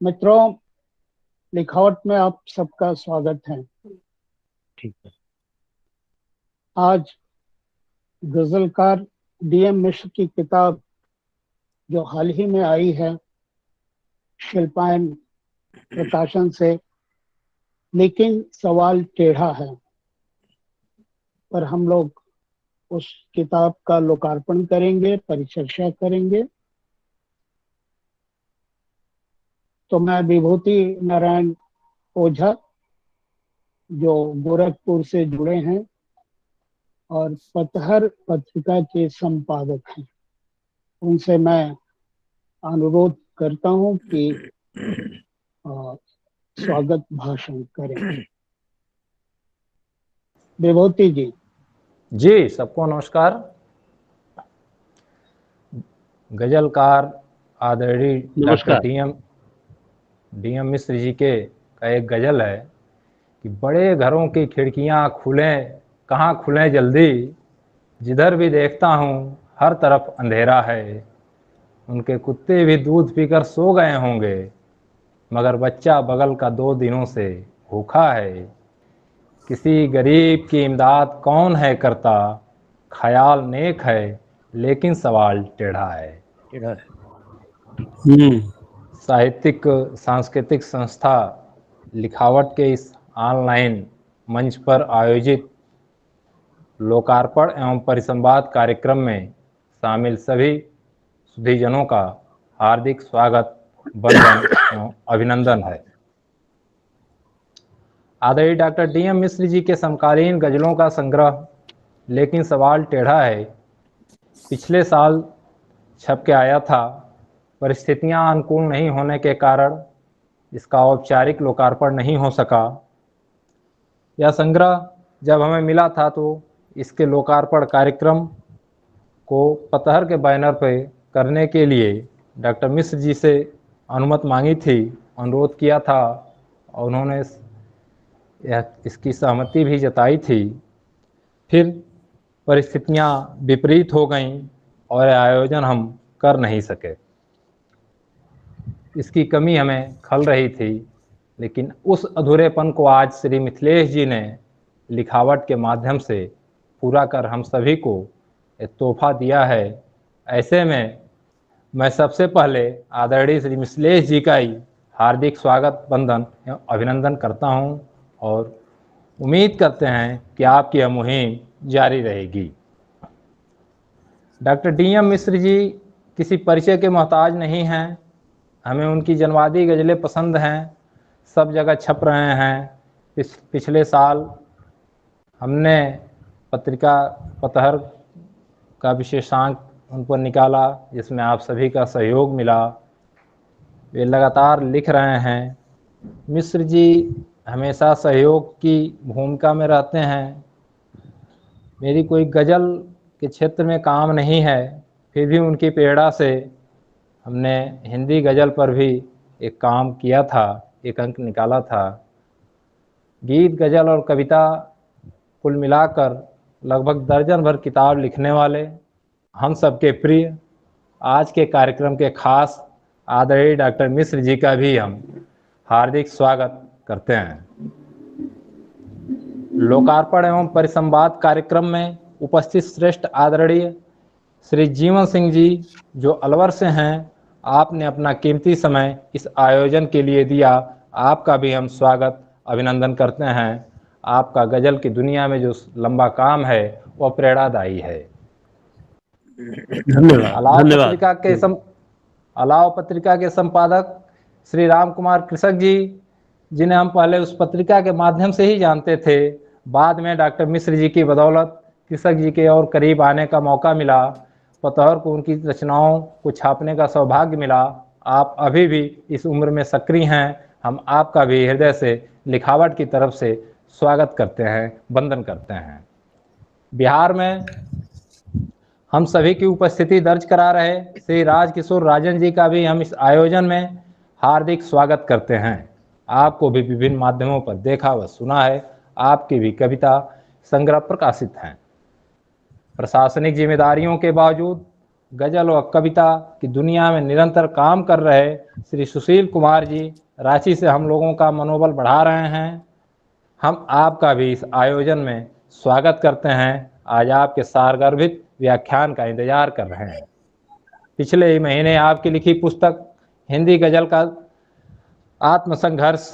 मित्रों, लिखावट में आप सबका स्वागत है। ठीक है। आज गजलकार डीएम मिश्र की किताब जो हाल ही में आई है शिल्पायन प्रकाशन से, लेकिन सवाल टेढ़ा है, पर हम लोग उस किताब का लोकार्पण करेंगे, परिचर्चा करेंगे। तो मैं विभूति नारायण ओझा, जो गोरखपुर से जुड़े हैं और पतहर पत्रिका के संपादक हैं, उनसे मैं अनुरोध करता हूं कि स्वागत भाषण करें। विभूति जी। जी, सबको नमस्कार। गजलकार आदरणीय डॉक्टर डीएम मिश्र जी के का एक गजल है कि बड़े घरों की खिड़कियां खुलें, कहाँ खुलें जल्दी, जिधर भी देखता हूँ हर तरफ अंधेरा है। उनके कुत्ते भी दूध पीकर सो गए होंगे, मगर बच्चा बगल का 2 दिनों से भूखा है। किसी गरीब की इमदाद कौन है करता, ख्याल नेक है लेकिन सवाल टेढ़ा है। साहित्यिक सांस्कृतिक संस्था लिखावट के इस ऑनलाइन मंच पर आयोजित लोकार्पण एवं परिसंवाद कार्यक्रम में शामिल सभी सुधीजनों का हार्दिक स्वागत, वंदन एवं अभिनंदन है। आदरणीय डॉक्टर डीएम मिश्र जी के समकालीन गजलों का संग्रह लेकिन सवाल टेढ़ा है पिछले साल छप के आया था। परिस्थितियां अनुकूल नहीं होने के कारण इसका औपचारिक लोकार्पण नहीं हो सका। यह संग्रह जब हमें मिला था तो इसके लोकार्पण कार्यक्रम को पतहर के बैनर पर करने के लिए डॉक्टर मिश्र जी से अनुमति मांगी थी, अनुरोध किया था और उन्होंने इसकी सहमति भी जताई थी। फिर परिस्थितियां विपरीत हो गईं और आयोजन हम कर नहीं सके। इसकी कमी हमें खल रही थी, लेकिन उस अधूरेपन को आज श्री मिथिलेश जी ने लिखावट के माध्यम से पूरा कर हम सभी को एक तोहफा दिया है। ऐसे में मैं सबसे पहले आदरणीय श्री मिथिलेश जी का ही हार्दिक स्वागत, वंदन एवं अभिनंदन करता हूं और उम्मीद करते हैं कि आपकी यह मुहिम जारी रहेगी। डॉक्टर डीएम मिश्र जी किसी परिचय के मोहताज नहीं हैं। हमें उनकी जनवादी गज़लें पसंद हैं, सब जगह छप रहे हैं। पिछले साल हमने पत्रिका पतहर का विशेषांक उन पर निकाला, जिसमें आप सभी का सहयोग मिला। वे लगातार लिख रहे हैं। मिश्र जी हमेशा सहयोग की भूमिका में रहते हैं। मेरी कोई गज़ल के क्षेत्र में काम नहीं है, फिर भी उनकी प्रेरणा से हमने हिंदी गज़ल पर भी एक काम किया था, एक अंक निकाला था। गीत, गज़ल और कविता कुल मिलाकर लगभग दर्जन भर किताब लिखने वाले हम सबके प्रिय आज के कार्यक्रम के खास आदरणीय डॉक्टर मिश्र जी का भी हम हार्दिक स्वागत करते हैं। लोकार्पण एवं परिसंवाद कार्यक्रम में उपस्थित श्रेष्ठ आदरणीय श्री जीवन सिंह जी, जो अलवर से हैं, आपने अपना कीमती समय इस आयोजन के लिए दिया। आपका भी हम स्वागत, अभिनंदन करते हैं। आपका गजल की दुनिया में जो लंबा काम है वह प्रेरणादायी है। अलाव पत्रिका के संपादक श्री राम कुमार कृषक जी, जिन्हें हम पहले उस पत्रिका के माध्यम से ही जानते थे, बाद में डॉक्टर मिश्र जी की बदौलत कृषक जी के और करीब आने का मौका मिला। पतहर को उनकी रचनाओं को छापने का सौभाग्य मिला। आप अभी भी इस उम्र में सक्रिय हैं। हम आपका भी हृदय से लिखावट की तरफ से स्वागत करते हैं, वंदन करते हैं। बिहार में हम सभी की उपस्थिति दर्ज करा रहे श्री राजकिशोर राजन जी का भी हम इस आयोजन में हार्दिक स्वागत करते हैं। आपको भी विभिन्न माध्यमों पर देखा व सुना है। आपकी भी कविता संग्रह प्रकाशित हैं। प्रशासनिक जिम्मेदारियों के बावजूद गजल और कविता की दुनिया में निरंतर काम कर रहे श्री सुशील कुमार जी रांची से हम लोगों का मनोबल बढ़ा रहे हैं। हम आपका भी इस आयोजन में स्वागत करते हैं। आज आपके सारगर्भित व्याख्यान का इंतजार कर रहे हैं। पिछले ही महीने आपकी लिखी पुस्तक हिंदी गजल का आत्मसंघर्ष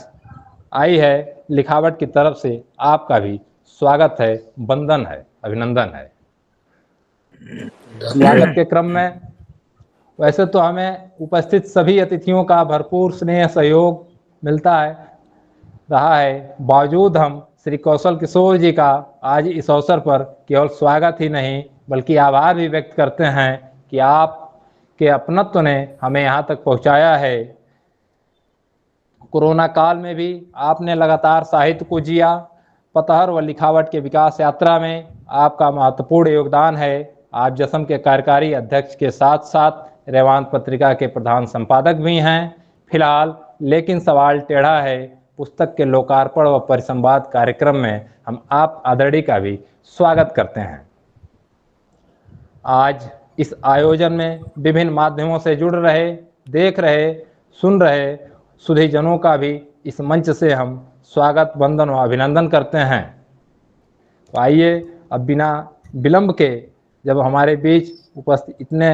आई है। लिखावट की तरफ से आपका भी स्वागत है, वंदन है, अभिनंदन है। स्वागत के क्रम में वैसे तो हमें उपस्थित सभी अतिथियों का भरपूर स्नेह सहयोग मिलता है रहा है। बावजूद हम श्री कौशल किशोर जी का आज इस अवसर पर केवल स्वागत ही नहीं बल्कि आभार भी व्यक्त करते हैं कि आपके अपनत्व ने हमें यहाँ तक पहुँचाया है। कोरोना काल में भी आपने लगातार साहित्य को जिया। पतहर व लिखावट के विकास यात्रा में आपका महत्वपूर्ण योगदान है। आप जसम के कार्यकारी अध्यक्ष के साथ साथ रेवांत पत्रिका के प्रधान संपादक भी हैं। फिलहाल लेकिन सवाल टेढ़ा है पुस्तक के लोकार्पण व परिसंवाद कार्यक्रम में हम आप आदरणीय का भी स्वागत करते हैं। आज इस आयोजन में विभिन्न माध्यमों से जुड़ रहे, देख रहे, सुन रहे सुधीजनों का भी इस मंच से हम स्वागत, वंदन व अभिनंदन करते हैं। तो आइए अब बिना विलंब के, जब हमारे बीच उपस्थित इतने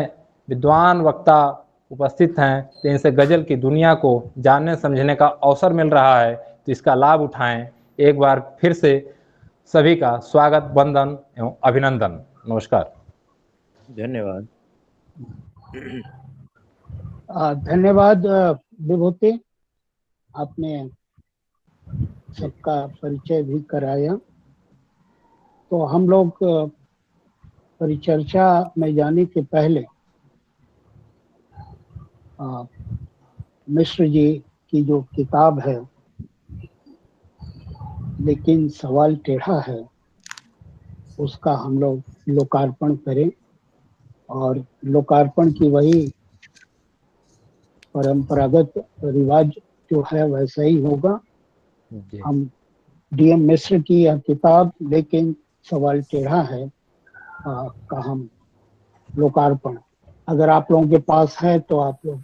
विद्वान वक्ता उपस्थित हैं तो इनसे गजल की दुनिया को जानने समझने का अवसर मिल रहा है, तो इसका लाभ उठाएं। एक बार फिर से सभी का स्वागत, वंदन एवं अभिनंदन। नमस्कार। धन्यवाद। धन्यवाद विभूति, आपने सबका परिचय भी कराया। तो हम लोग परिचर्चा में जाने के पहले मिश्र जी की जो किताब है लेकिन सवाल टेढ़ा है, उसका हम लोग लोकार्पण करें। और लोकार्पण की वही परंपरागत रिवाज जो है वैसा ही होगा। हम DM मिश्र की यह किताब लेकिन सवाल टेढ़ा है का हम लोकार्पण, अगर आप लोगों के पास है तो आप लोग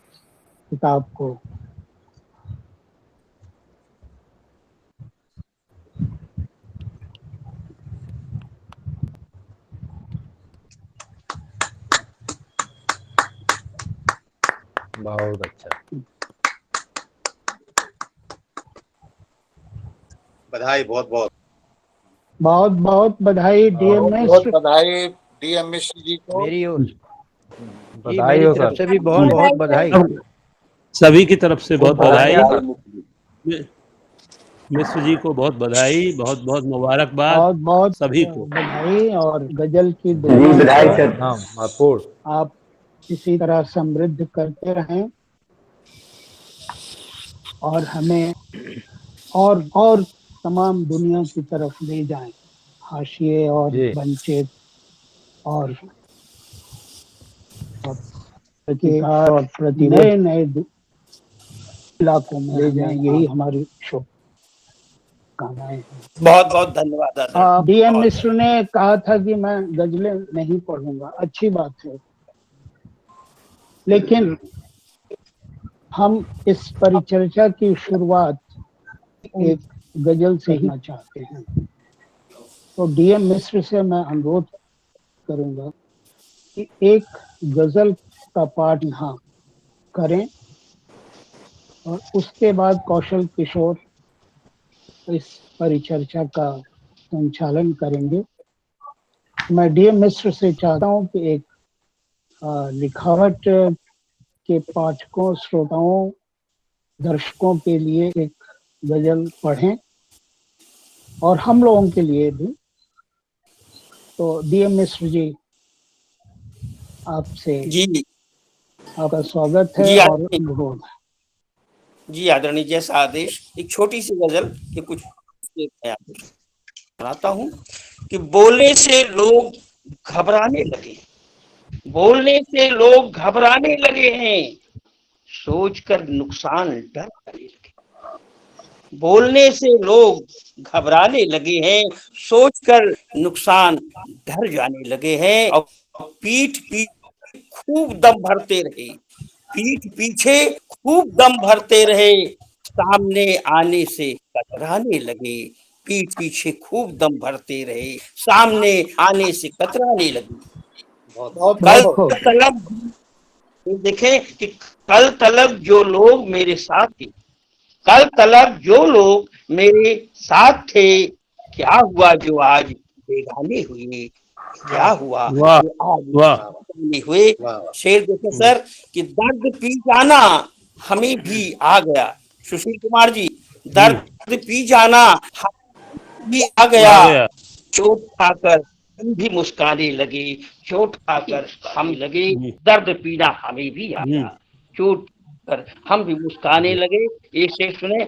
किताब को बहुत अच्छा, बधाई, बहुत बहुत बहुत बहुत बधाई DM बहुत मिश्र। बधाई DM मिश्र जी को। मेरी ओर बधाई मेरी हो तरफ सर। से भी बहुत बहुत बधाई। सभी की तरफ से बहुत बधाई। बधाई। मिश्र जी को बहुत बधाई, बहुत बहुत मुबारकबाद बहुत बहुत सभी को। बधाई। और गजल की दुनिया को महत्वपूर्ण आप इसी तरह समृद्ध करते रहें और हमें और तमाम दुनिया की तरफ ले जाएं, हाशिए और जी। वंचित और प्रतिकार और नए नए इलाकों में ले जाएं। यही हमारी शुभकामनाएं हैं। बहुत बहुत धन्यवाद। DM मिश्र ने कहा था कि मैं गजलें नहीं पढ़ूंगा, अच्छी बात है, लेकिन हम इस परिचर्चा की शुरुआत एक गजल से ही चाहते हैं। तो DM मिश्र से मैं अनुरोध करूंगा कि एक गजल का पाठ यहाँ करें और उसके बाद कौशल किशोर इस परिचर्चा का संचालन करेंगे। मैं DM मिश्र से चाहता हूं कि एक लिखावट के पाठकों, श्रोताओं, दर्शकों के लिए एक गजल पढ़ें और हम लोगों के लिए भी। तो DM मिश्र जी, आपसे जी आपका स्वागत है जी, और अनुरोध है। जी आदरणीय, जैसा आदेश। एक छोटी सी गजल के कुछ सुनाता हूँ कि बोलने से लोग घबराने लगे, बोलने से लोग घबराने लगे हैं, सोचकर नुकसान डर जाने लगे। बोलने से लोग घबराने लगे हैं, सोचकर नुकसान डर जाने लगे हैं, और पीठ पीठ खूब दम भरते रहे, पीठ पीछे खूब दम भरते रहे, सामने आने से कतराने लगे। पीठ पीछे खूब दम भरते रहे, सामने आने से कतराने लगे। बहुत कल खूब। तलब देखें कि कल तलब जो लोग मेरे साथ थे, कल तलब जो लोग मेरे साथ थे, क्या हुआ जो आज बेगाने हुए, क्या हुआ वाह जो आज वाह बेगाने हुए। शेर देखे सर कि दर्द पी जाना हमें भी आ गया। सुशील कुमार जी, दर्द पी जाना हमें भी आ गया, आ गया। चोट खाकर हम भी मुस्काने लगे, चोट खाकर हम लगे, जी। दर्द पीना हमें भी आ गया, चोट कर हम भी मुस्काने लगे। एक शेर सुने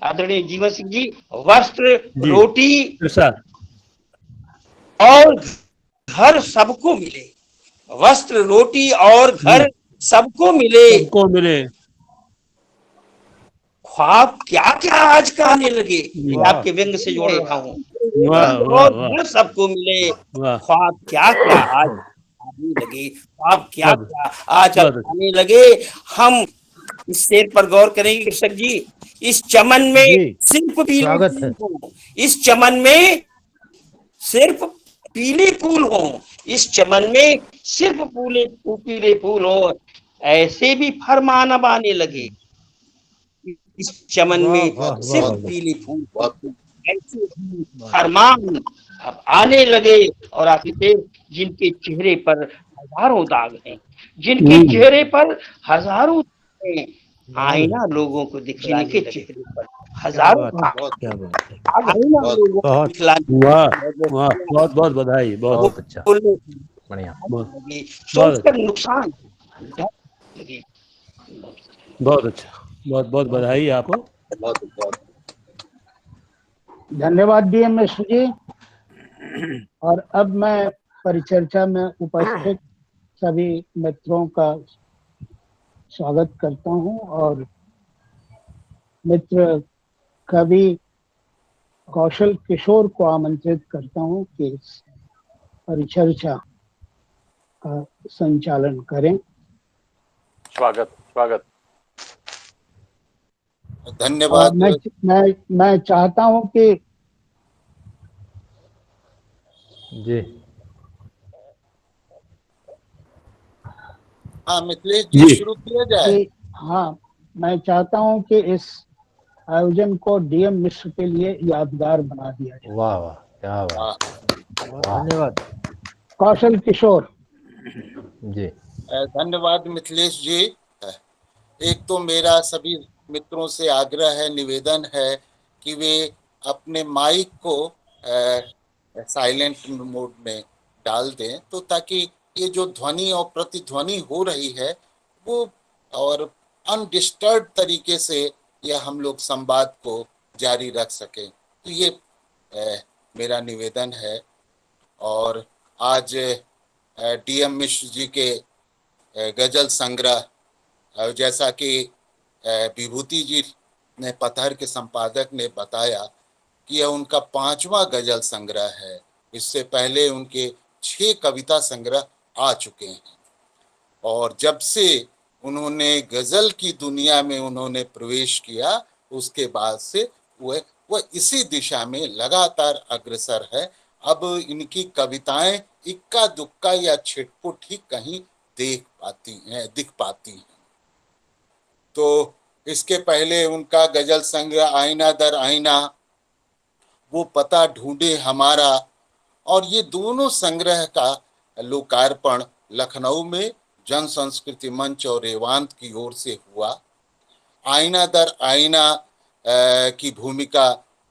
आदरणीय जीवन सिंह जी, वस्त्र जी रोटी इरशाद। और घर सबको मिले, वस्त्र रोटी और घर सबको मिले, सबको मिले। ख्वाब क्या क्या आज कहने लगे। जी। मैं आपके व्यंग से जोड़ रहा हूँ, वाह वाह और वाह घर सबको मिले, वाह। ख्वाब क्या क्या आज आने लगे, ख्वाब क्या बहुत क्या आज बहुत आने लगे। हम इस शेर पर गौर करेंगे कृषक जी। इस चमन में जी सिर्फ पीले स्वागत है। फूल हो, इस चमन में सिर्फ पीले फूल हो, इस चमन में सिर्फ पीले फूल हो, ऐसे भी फरमान अब आने लगे। इस चमन वाह में वाह सिर्फ वाह। पीले फूल होते, ऐसे भी फरमान अब आने लगे। और आखिर जिनके चेहरे पर हजारों दाग हैं, जिनके चेहरे पर हजारों दाग हैं, आईना लोगों को दिखलाने के चेहरे पर क्या हजारों बात दाग, है, क्या बात है। आईना लोगों को बहुत दिखलाने वाह वाह। बहुत बहुत बधाई। बहुत बहुत अच्छा, बोलने बढ़िया। लगे, सोचकर नुकसान लगे। बहुत अच्छा। बहुत बहुत बधाई आपको। धन्यवाद डीएम मिश्र जी। और अब मैं परिचर्चा में उपस्थित सभी मित्रों का स्वागत करता हूं और मित्र कवि कौशल किशोर को आमंत्रित करता हूं कि इस परिचर्चा का संचालन करें। स्वागत स्वागत। धन्यवाद। मैं चाहता हूं कि जी हाँ मिथिलेश जी, शुरू किया जाए। हाँ, मैं चाहता हूं कि इस आयोजन को डीएम मिश्र के लिए यादगार बना दिया जाए। वाह वाह, क्या बात। बहुत धन्यवाद। कौशल किशोर जी धन्यवाद मिथिलेश जी। एक तो मेरा सभी मित्रों से आग्रह है, निवेदन है कि वे अपने माइक को साइलेंट मोड में डाल दें, तो ताकि ये जो ध्वनि और प्रतिध्वनि हो रही है वो और अनडिस्टर्ब तरीके से यह हम लोग संवाद को जारी रख सकें। तो ये मेरा निवेदन है। और आज डीएम मिश्र जी के गजल संग्रह, जैसा कि विभूति जी ने, पतहर के संपादक ने बताया कि यह उनका 5वां गजल संग्रह है। इससे पहले उनके 6 कविता संग्रह आ चुके हैं और जब से उन्होंने गजल की दुनिया में उन्होंने प्रवेश किया, उसके बाद से वह इसी दिशा में लगातार अग्रसर है। अब इनकी कविताएं इक्का दुक्का या छिटपुट ही कहीं दिख पाती हैं। तो इसके पहले उनका गजल संग्रह आईना दर आईना, वो पता ढूंढे हमारा, और ये दोनों संग्रह का लोकार्पण लखनऊ में जन संस्कृति मंच और रेवांत की ओर से हुआ। आईना दर आईना की भूमिका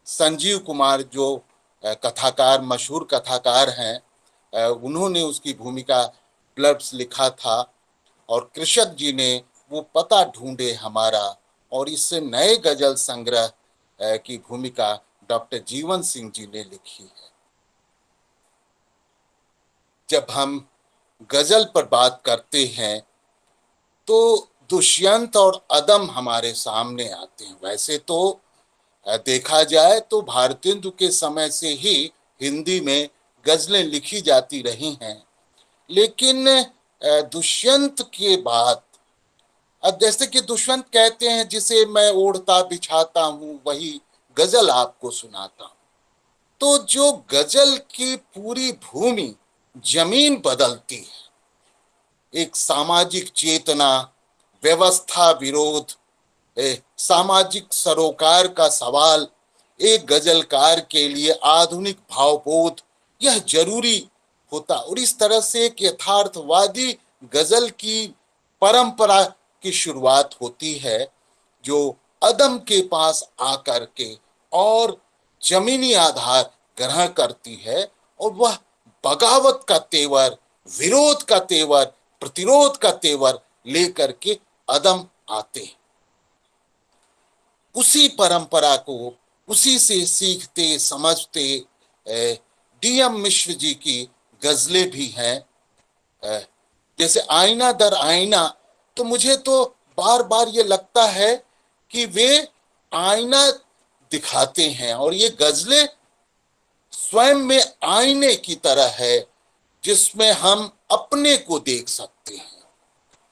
संजीव कुमार, जो कथाकार, मशहूर कथाकार हैं, उन्होंने उसकी भूमिका ब्लर्ब्स लिखा था। और कृषक जी ने वो पता ढूंढे हमारा, और इससे नए गजल संग्रह की भूमिका डॉक्टर जीवन सिंह जी ने लिखी है। जब हम गजल पर बात करते हैं तो दुष्यंत और अदम हमारे सामने आते हैं। वैसे तो देखा जाए तो भारतेंदु के समय से ही हिंदी में गजलें लिखी जाती रही हैं, लेकिन दुष्यंत के बाद, अब जैसे कि दुष्यंत कहते हैं, जिसे मैं ओढ़ता बिछाता हूं वही गजल आपको सुनाता हूं। तो जो गजल की पूरी भूमि जमीन बदलती है, एक सामाजिक चेतना, व्यवस्था विरोध, सामाजिक सरोकार का सवाल, एक गजलकार के लिए आधुनिक भावबोध, यह जरूरी होता। और इस तरह से एक यथार्थवादी गजल की परंपरा की शुरुआत होती है, जो अदम के पास आकर के और जमीनी आधार ग्रहण करती है, और वह बगावत का तेवर, विरोध का तेवर, प्रतिरोध का तेवर लेकर के अदम आते हैं। उसी परंपरा को, उसी से सीखते समझते डीएम मिश्र जी की गजलें भी हैं, जैसे आईना दर आईना। तो मुझे तो बार बार ये लगता है कि वे आईना दिखाते हैं, और ये गजलें स्वयं में आईने की तरह है, जिसमें हम अपने को देख सकते हैं,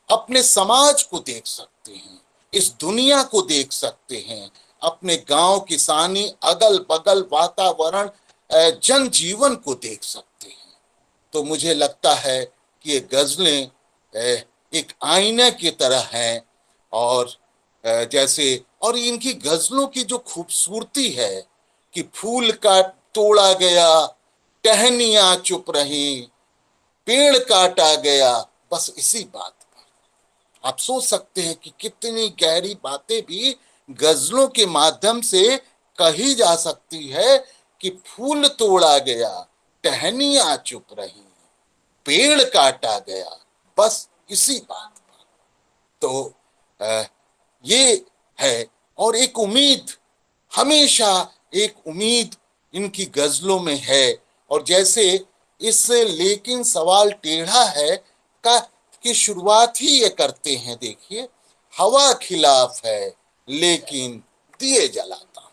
अपने समाज को देख सकते हैं, इस दुनिया को देख सकते हैं, अपने गांव किसानी, अगल बगल वातावरण, जनजीवन को देख सकते हैं। तो मुझे लगता है कि ये गजलें एक आईने की तरह हैं, और जैसे, और इनकी गजलों की जो खूबसूरती है कि फूल का तोड़ा गया, टहनियां चुप रही, पेड़ काटा गया, बस इसी बात पर आप सोच सकते हैं कि कितनी गहरी बातें भी गजलों के माध्यम से कही जा सकती है कि फूल तोड़ा गया, टहनियां चुप रही, पेड़ काटा गया, बस इसी बात पर। तो ये है, और एक उम्मीद, हमेशा एक उम्मीद इनकी गजलों में है। और जैसे इस लेकिन सवाल टेढ़ा है का की शुरुआत ही ये करते हैं, देखिए, हवा खिलाफ है लेकिन दिए जलाता हूं,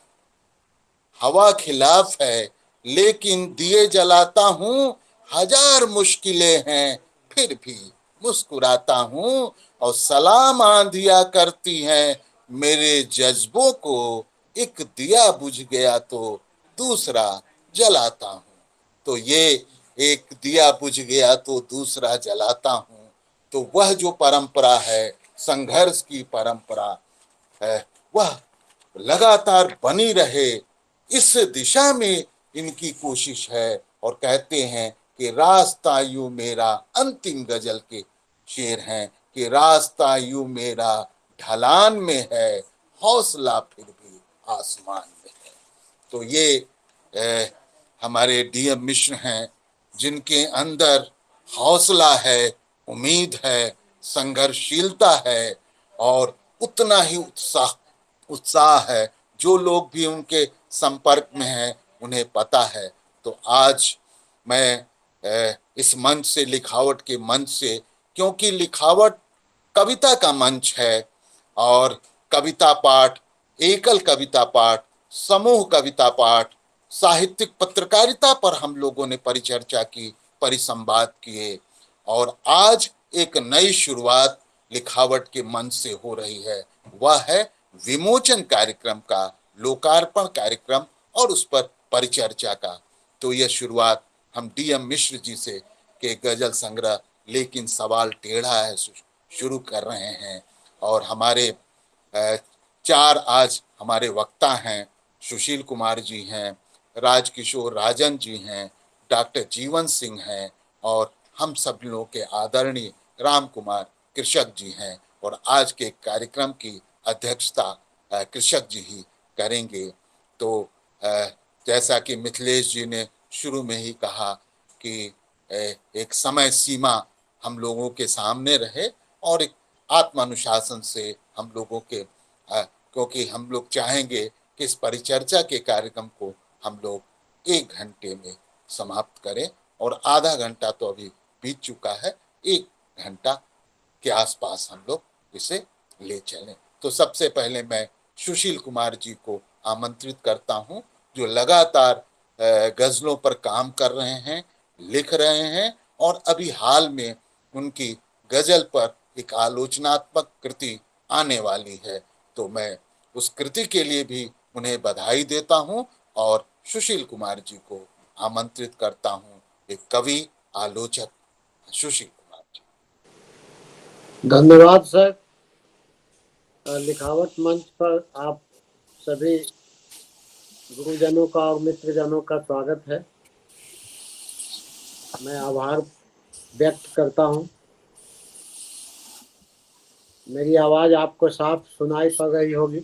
हवा खिलाफ है लेकिन दिए जलाता हूं, हजार मुश्किलें हैं फिर भी मुस्कुराता हूं, और सलाम आंधिया करती हैं मेरे जज्बों को, एक दिया बुझ गया तो दूसरा जलाता हूं। तो ये एक दिया बुझ गया तो दूसरा जलाता हूं, तो वह जो परंपरा है, संघर्ष की परंपरा है, वह लगातार बनी रहे, इस दिशा में इनकी कोशिश है। और कहते हैं कि रास्ता यूं मेरा, अंतिम गजल के शेर हैं कि रास्ता यूं मेरा ढलान में है, हौसला फिर भी आसमान में है। तो ये हमारे डीएम मिश्र हैं, जिनके अंदर हौसला है, उम्मीद है, संघर्षशीलता है, और उतना ही उत्साह है। जो लोग भी उनके संपर्क में हैं उन्हें पता है। तो आज मैं इस मंच से, लिखावट के मंच से, क्योंकि लिखावट कविता का मंच है, और कविता पाठ, एकल कविता पाठ, समूह कविता पाठ, साहित्यिक पत्रकारिता पर हम लोगों ने परिचर्चा की, परिसंवाद किए, और आज एक नई शुरुआत लिखावट के मंच से हो रही है। वह है विमोचन कार्यक्रम का, लोकार्पण कार्यक्रम, और उस पर परिचर्चा का। तो यह शुरुआत हम डीएम मिश्र जी से के गजल संग्रह लेकिन सवाल टेढ़ा है शुरू कर रहे हैं। और हमारे चार आज हमारे वक्ता हैं, सुशील कुमार जी हैं, राजकिशोर राजन जी हैं, डॉक्टर जीवन सिंह हैं, और हम सब लोगों के आदरणीय राम कुमार कृषक जी हैं। और आज के कार्यक्रम की अध्यक्षता कृषक जी ही करेंगे। तो जैसा कि मिथिलेश जी ने शुरू में ही कहा कि एक समय सीमा हम लोगों के सामने रहे, और एक आत्मानुशासन से हम लोगों के, क्योंकि हम लोग चाहेंगे कि इस परिचर्चा के कार्यक्रम को हम लोग 1 घंटे में समाप्त करें, और आधा घंटा तो अभी बीत चुका है, 1 घंटा के आसपास हम लोग इसे ले चलें। तो सबसे पहले मैं सुशील कुमार जी को आमंत्रित करता हूं, जो लगातार गजलों पर काम कर रहे हैं, लिख रहे हैं, और अभी हाल में उनकी गजल पर एक आलोचनात्मक कृति आने वाली है। तो मैं उस कृति के लिए भी उन्हें बधाई देता हूं और सुशील कुमार जी को आमंत्रित करता हूं, एक कवि आलोचक सुशील कुमार जी। धन्यवाद सर। लिखावट मंच पर आप सभी गुरुजनों का और मित्रजनों का स्वागत है। मैं आभार व्यक्त करता हूं। मेरी आवाज आपको साफ सुनाई पड़ रही होगी।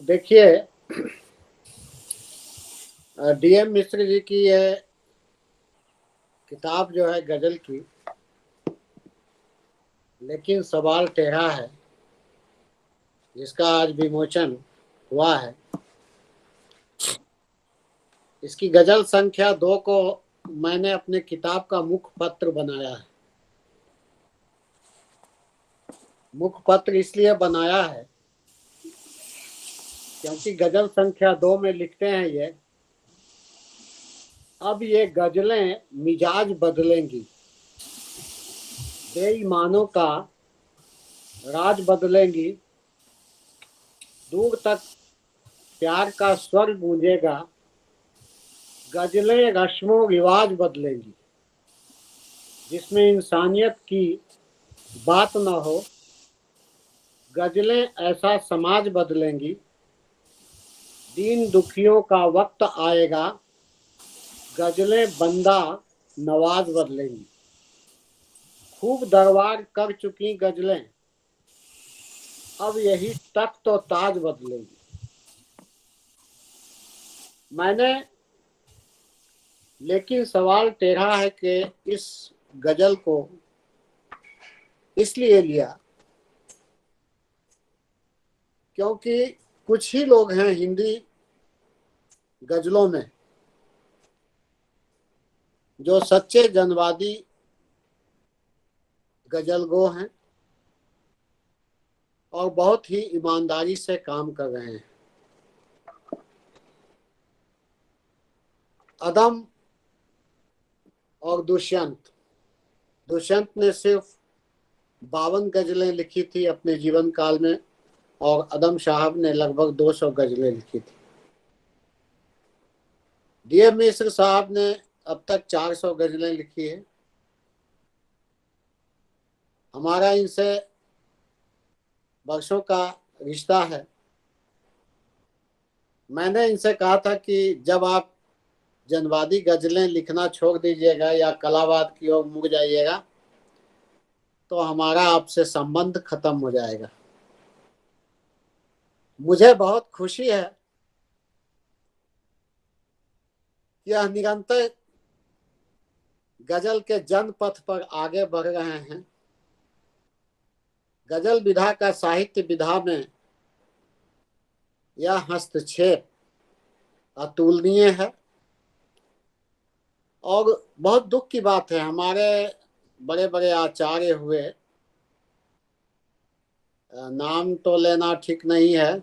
देखिए, डीएम मिश्र जी की यह किताब जो है गजल की, लेकिन सवाल टेढ़ा है, जिसका आज विमोचन हुआ है। इसकी गजल संख्या 2 को मैंने अपने किताब का मुख्य पत्र बनाया है। मुख्य पत्र इसलिए बनाया है क्योंकि गजल संख्या 2 में लिखते हैं ये, अब ये गजलें मिजाज बदलेंगी, बेईमानों का राज बदलेंगी, दूर तक प्यार का स्वर गूंजेगा, गजलें रस्मों रिवाज बदलेंगी, जिसमें इंसानियत की बात न हो, गजलें ऐसा समाज बदलेंगी, दीन दुखियों का वक्त आएगा, गजलें बंदा नवाज बदलेंगी, खूब दरबार कर चुकी गजलें, अब यही तख्त और ताज बदलेंगी। मैंने लेकिन सवाल टेढ़ा है कि इस गजल को इसलिए लिया क्योंकि कुछ ही लोग हैं हिंदी गजलों में जो सच्चे जनवादी गजलगो हैं और बहुत ही ईमानदारी से काम कर रहे हैं। अदम और दुष्यंत ने सिर्फ 52 गजलें लिखी थी अपने जीवन काल में और अदम साहब ने लगभग 200 गजलें लिखी थी। डीएम मिश्र साहब ने अब तक 400 गजलें लिखी है। हमारा इनसे वर्षों का रिश्ता है। मैंने इनसे कहा था कि जब आप जनवादी गजलें लिखना छोड़ दीजिएगा या कलावाद की ओर मुड़ जाइएगा तो हमारा आपसे संबंध खत्म हो जाएगा। मुझे बहुत खुशी है कि यह निरंतर गजल के जनपथ पर आगे बढ़ रहे हैं। गजल विधा का साहित्य विधा में यह हस्तक्षेप अतुलनीय है और बहुत दुख की बात है। हमारे बड़े बड़े आचार्य हुए, नाम तो लेना ठीक नहीं है,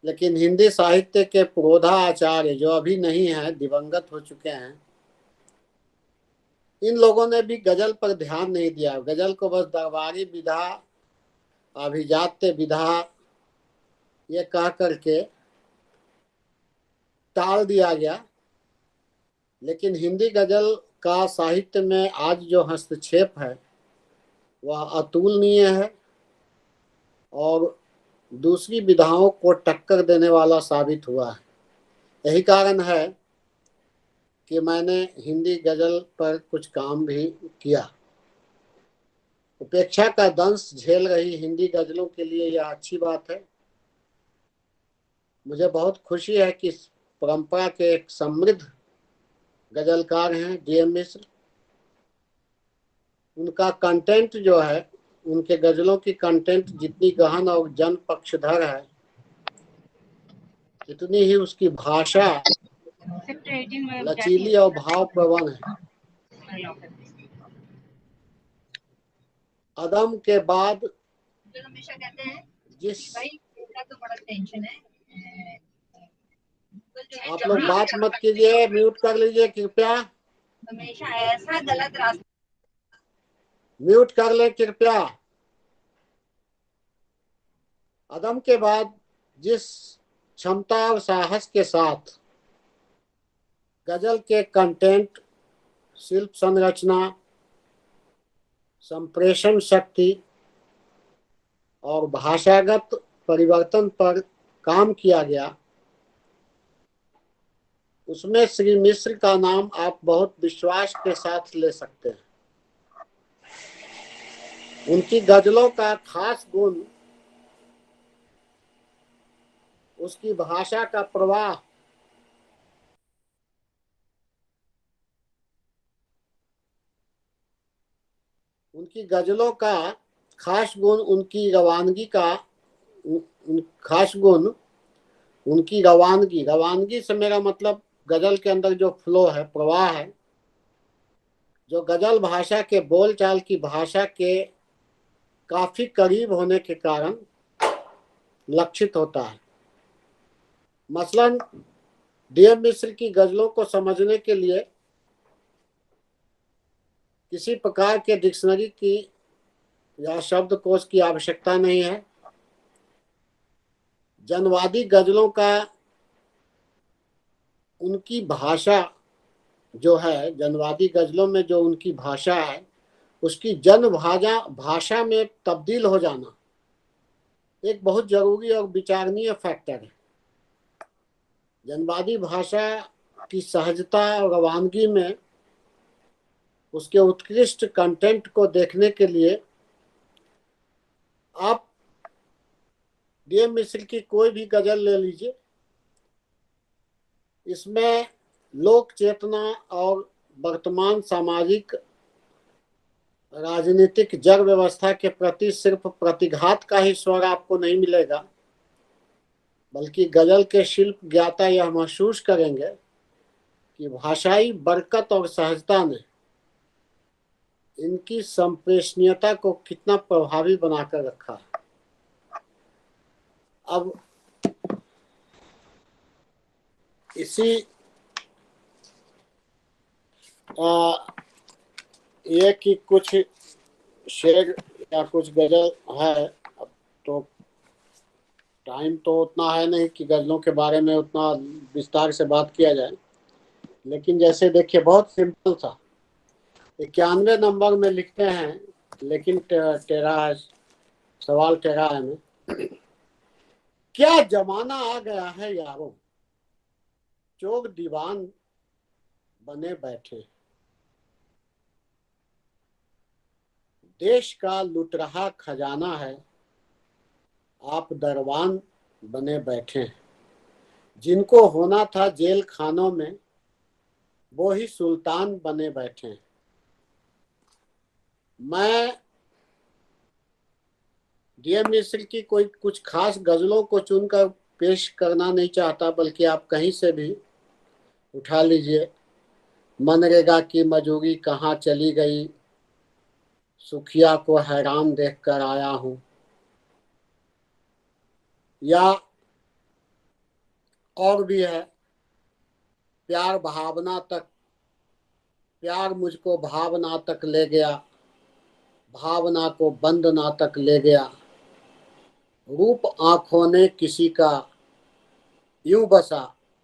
लेकिन हिंदी साहित्य के पुरोधा आचार्य जो अभी नहीं है, दिवंगत हो चुके हैं, इन लोगों ने भी गजल पर ध्यान नहीं दिया। गजल को बस दरबारी विधा, अभिजात्य विधा ये कह करके टाल दिया गया। लेकिन हिंदी गजल का साहित्य में आज जो हस्तक्षेप है वह अतुलनीय है और दूसरी विधाओं को टक्कर देने वाला साबित हुआ है। यही कारण है कि मैंने हिंदी गजल पर कुछ काम भी किया। उपेक्षा का दंश झेल रही हिंदी गजलों के लिए यह अच्छी बात है। मुझे बहुत खुशी है कि इस परंपरा के एक समृद्ध गजलकार हैं डीएम मिश्र। उनका कंटेंट जो है, उनके गजलों की कंटेंट जितनी गहन और जन पक्षधर है, इतनी ही उसकी भाषा लचीली और भावप्रवण है। अदम के बाद जिस आप लोग बात मत कीजिए, म्यूट कर लीजिए कृपया। हमेशा ऐसा गलत रास्ता। म्यूट कर ले कृपया। अदम के बाद जिस क्षमता और साहस के साथ गजल के कंटेंट, शिल्प संरचना, संप्रेषण शक्ति और भाषागत परिवर्तन पर काम किया गया, उसमें श्री मिश्र का नाम आप बहुत विश्वास के साथ ले सकते हैं। उनकी गजलों का खास गुण उसकी भाषा का प्रवाह, उनकी गजलों का खास गुण उनकी रवानगी का खास गुण उनकी रवानगी। रवानगी से मेरा मतलब गजल के अंदर जो फ्लो है, प्रवाह है, जो गजल भाषा के बोलचाल की भाषा के काफी करीब होने के कारण लक्षित होता है। मसलन डीएम मिश्र की गजलों को समझने के लिए किसी प्रकार के डिक्शनरी की या शब्दकोश की आवश्यकता नहीं है। जनवादी गजलों का उनकी भाषा जो है, जनवादी गजलों में जो उनकी भाषा है, उसकी जन भाषा में तब्दील हो जाना एक बहुत जरूरी और विचारणीय फैक्टर है। जनवादी भाषा की सहजता और रवानगी में उसके उत्कृष्ट कंटेंट को देखने के लिए आप डीएम मिश्र की कोई भी गजल ले लीजिए, इसमें लोक चेतना और वर्तमान सामाजिक राजनीतिक जड़ व्यवस्था के प्रति सिर्फ प्रतिघात का ही स्वर आपको नहीं मिलेगा, बल्कि गजल के शिल्प ज्ञाता यह महसूस करेंगे कि भाषाई बरकत और सहजता ने इनकी संप्रेषणीयता को कितना प्रभावी बनाकर रखा है। अब इसी ये कि कुछ शेर या कुछ गजल है। अब तो टाइम तो उतना है नहीं कि गजलों के बारे में उतना विस्तार से बात किया जाए, लेकिन जैसे देखिए बहुत सिंपल सा 91 नंबर में लिखते हैं, लेकिन टेरा सवाल टेरा है में, क्या जमाना आ गया है यारों, चोर दीवान बने बैठे, देश का लुट रहा खजाना है, आप दरबान बने बैठे हैं, जिनको होना था जेल खानों में वो ही सुल्तान बने बैठे हैं। मैं डीएम मिश्र की कोई कुछ खास गजलों को चुनकर पेश करना नहीं चाहता, बल्कि आप कहीं से भी उठा लीजिए। मनरेगा की मजूरी कहाँ चली गई, सुखिया को हैरान देखकर आया हूं, या और भी है, प्यार भावना तक, प्यार मुझको भावना तक ले गया, भावना को बंद ना तक ले गया, रूप आंखों ने किसी का यूं बसा,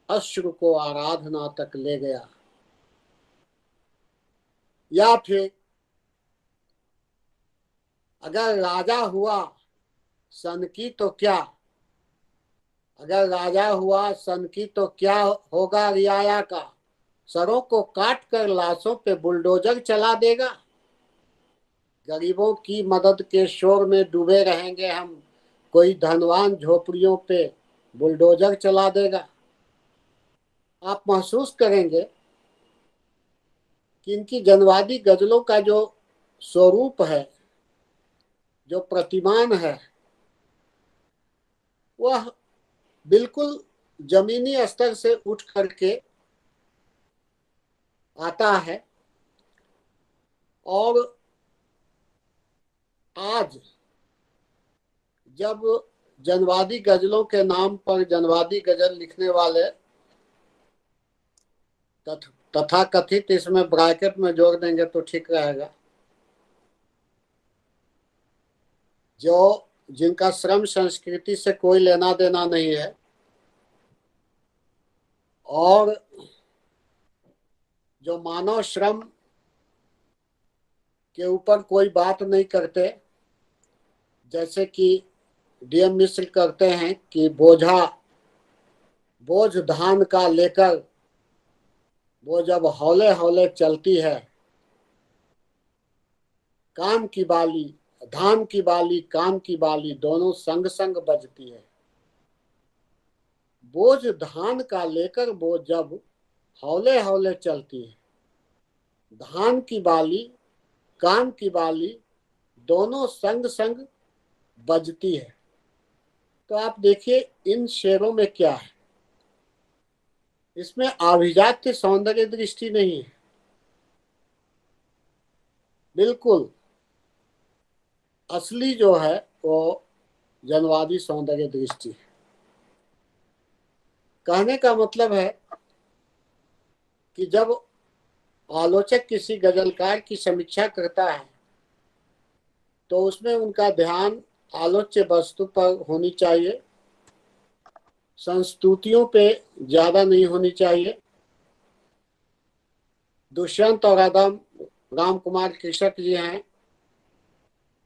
अश्रु को आराधना तक ले गया। या फिर अगर राजा हुआ सन की तो क्या, अगर राजा हुआ सन की तो क्या होगा रियाया का, सरों को काट कर लाशों पे बुलडोजर चला देगा, गरीबों की मदद के शोर में डूबे रहेंगे हम, कोई धनवान झोपड़ियों पे बुलडोजर चला देगा। आप महसूस करेंगे कि इनकी जनवादी गजलों का जो स्वरूप है, जो प्रतिमान है, वह बिल्कुल जमीनी स्तर से उठ करके आता है। और आज जब जनवादी गजलों के नाम पर जनवादी गजल लिखने वाले तथाकथित इसमें ब्रैकेट में जोड़ देंगे तो ठीक रहेगा, जो जिनका श्रम संस्कृति से कोई लेना देना नहीं है और जो मानव श्रम के ऊपर कोई बात नहीं करते, जैसे कि डीएम मिश्र करते हैं कि बोझ धान का लेकर वो जब हौले हौले चलती है, काम की बाली, धान की बाली, काम की बाली दोनों संग संग बजती है। बोझ धान का लेकर वो जब हौले हौले चलती है, धान की बाली, काम की बाली दोनों संग संग बजती है। तो आप देखिए इन शेरों में क्या है, इसमें अभिजात्य सौंदर्य दृष्टि नहीं है, बिल्कुल असली जो है वो जनवादी सौंदर्य दृष्टि है। कहने का मतलब है कि जब आलोचक किसी गजलकार की समीक्षा करता है तो उसमें उनका ध्यान आलोच्य वस्तु पर होनी चाहिए, संस्तुतियों पे ज्यादा नहीं होनी चाहिए। दुष्यंत और अदम राम कुमार कृषक जी हैं,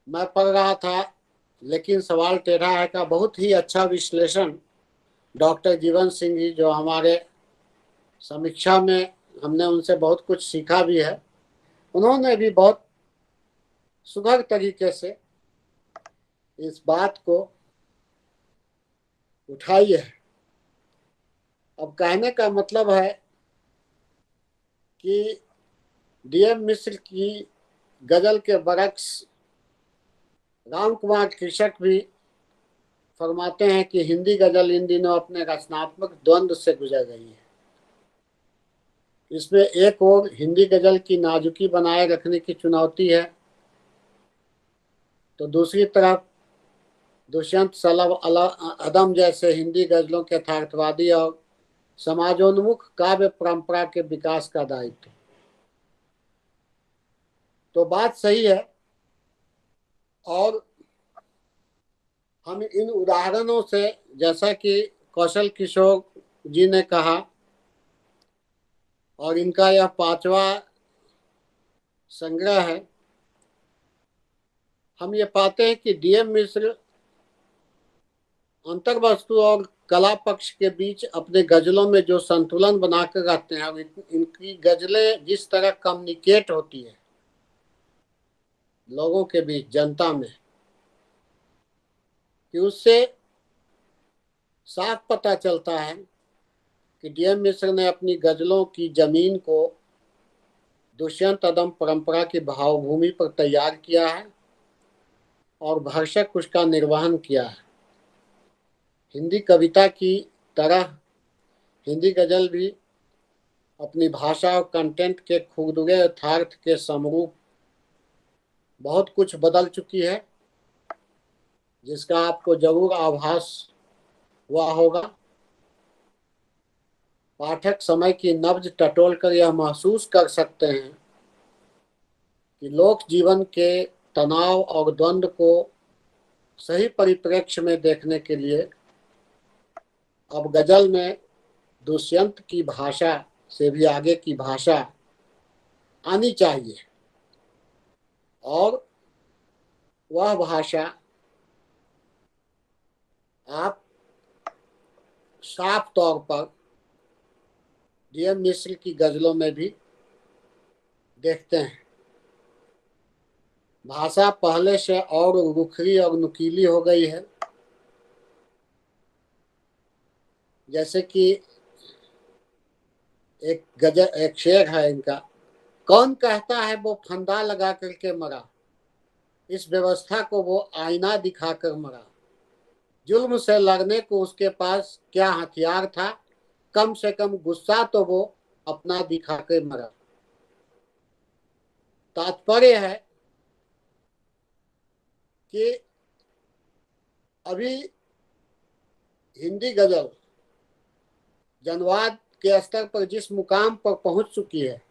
मैं पढ़ रहा था लेकिन सवाल टेढ़ा है का बहुत ही अच्छा विश्लेषण डॉक्टर जीवन सिंह जी, जो हमारे समीक्षा में हमने उनसे बहुत कुछ सीखा भी है, उन्होंने भी बहुत सुघड़ तरीके से इस बात को उठाई है। अब कहने का मतलब है कि डीएम मिश्र की गजल के बरक्स राम कुमार कृषक भी फरमाते हैं कि हिंदी गजल इन दिनों अपने रचनात्मक द्वंद्व से गुजर रही है। इसमें एक और हिंदी गजल की नाजुकी बनाए रखने की चुनौती है, तो दूसरी तरफ दुष्यंत सलब अदम जैसे हिंदी गजलों के यथार्थवादी और समाजोन्मुख काव्य परंपरा के विकास का दायित्व। तो बात सही है और हम इन उदाहरणों से, जैसा कि कौशल किशोर जी ने कहा और इनका यह 5वां संग्रह है, हम ये पाते हैं कि डीएम मिश्र अंतर्वस्तु और कला पक्ष के बीच अपने गजलों में जो संतुलन बनाकर रखते हैं, और इनकी गजलें जिस तरह कम्युनिकेट होती है लोगों के बीच, जनता में, कि उससे साफ पता चलता है कि डीएम मिश्र ने अपनी गजलों की जमीन को दुष्यंत अदम परंपरा की भावभूमि पर तैयार किया है और भरसक उसका निर्वहन किया है। हिंदी कविता की तरह हिंदी गजल भी अपनी भाषा और कंटेंट के खुरदुरे यथार्थ के समरूप बहुत कुछ बदल चुकी है, जिसका आपको जरूर आभास हुआ होगा। पाठक समय की नब्ज टटोल कर यह महसूस कर सकते हैं कि लोक जीवन के तनाव और द्वंद्व को सही परिप्रेक्ष्य में देखने के लिए अब गजल में दुष्यंत की भाषा से भी आगे की भाषा आनी चाहिए और वह भाषा आप साफ तौर पर डीएम मिश्र की गजलों में भी देखते हैं। भाषा पहले से और रुखरी और नुकीली हो गई है, जैसे कि एक शेर है इनका, कौन कहता है वो फंदा लगा करके मरा, इस व्यवस्था को वो आईना दिखाकर मरा, जुल्म से लड़ने को उसके पास क्या हथियार था, कम से कम गुस्सा तो वो अपना दिखाकर मरा। तात्पर्य है कि अभी हिंदी गजल जनवाद के स्तर पर जिस मुकाम पर पहुंच चुकी है,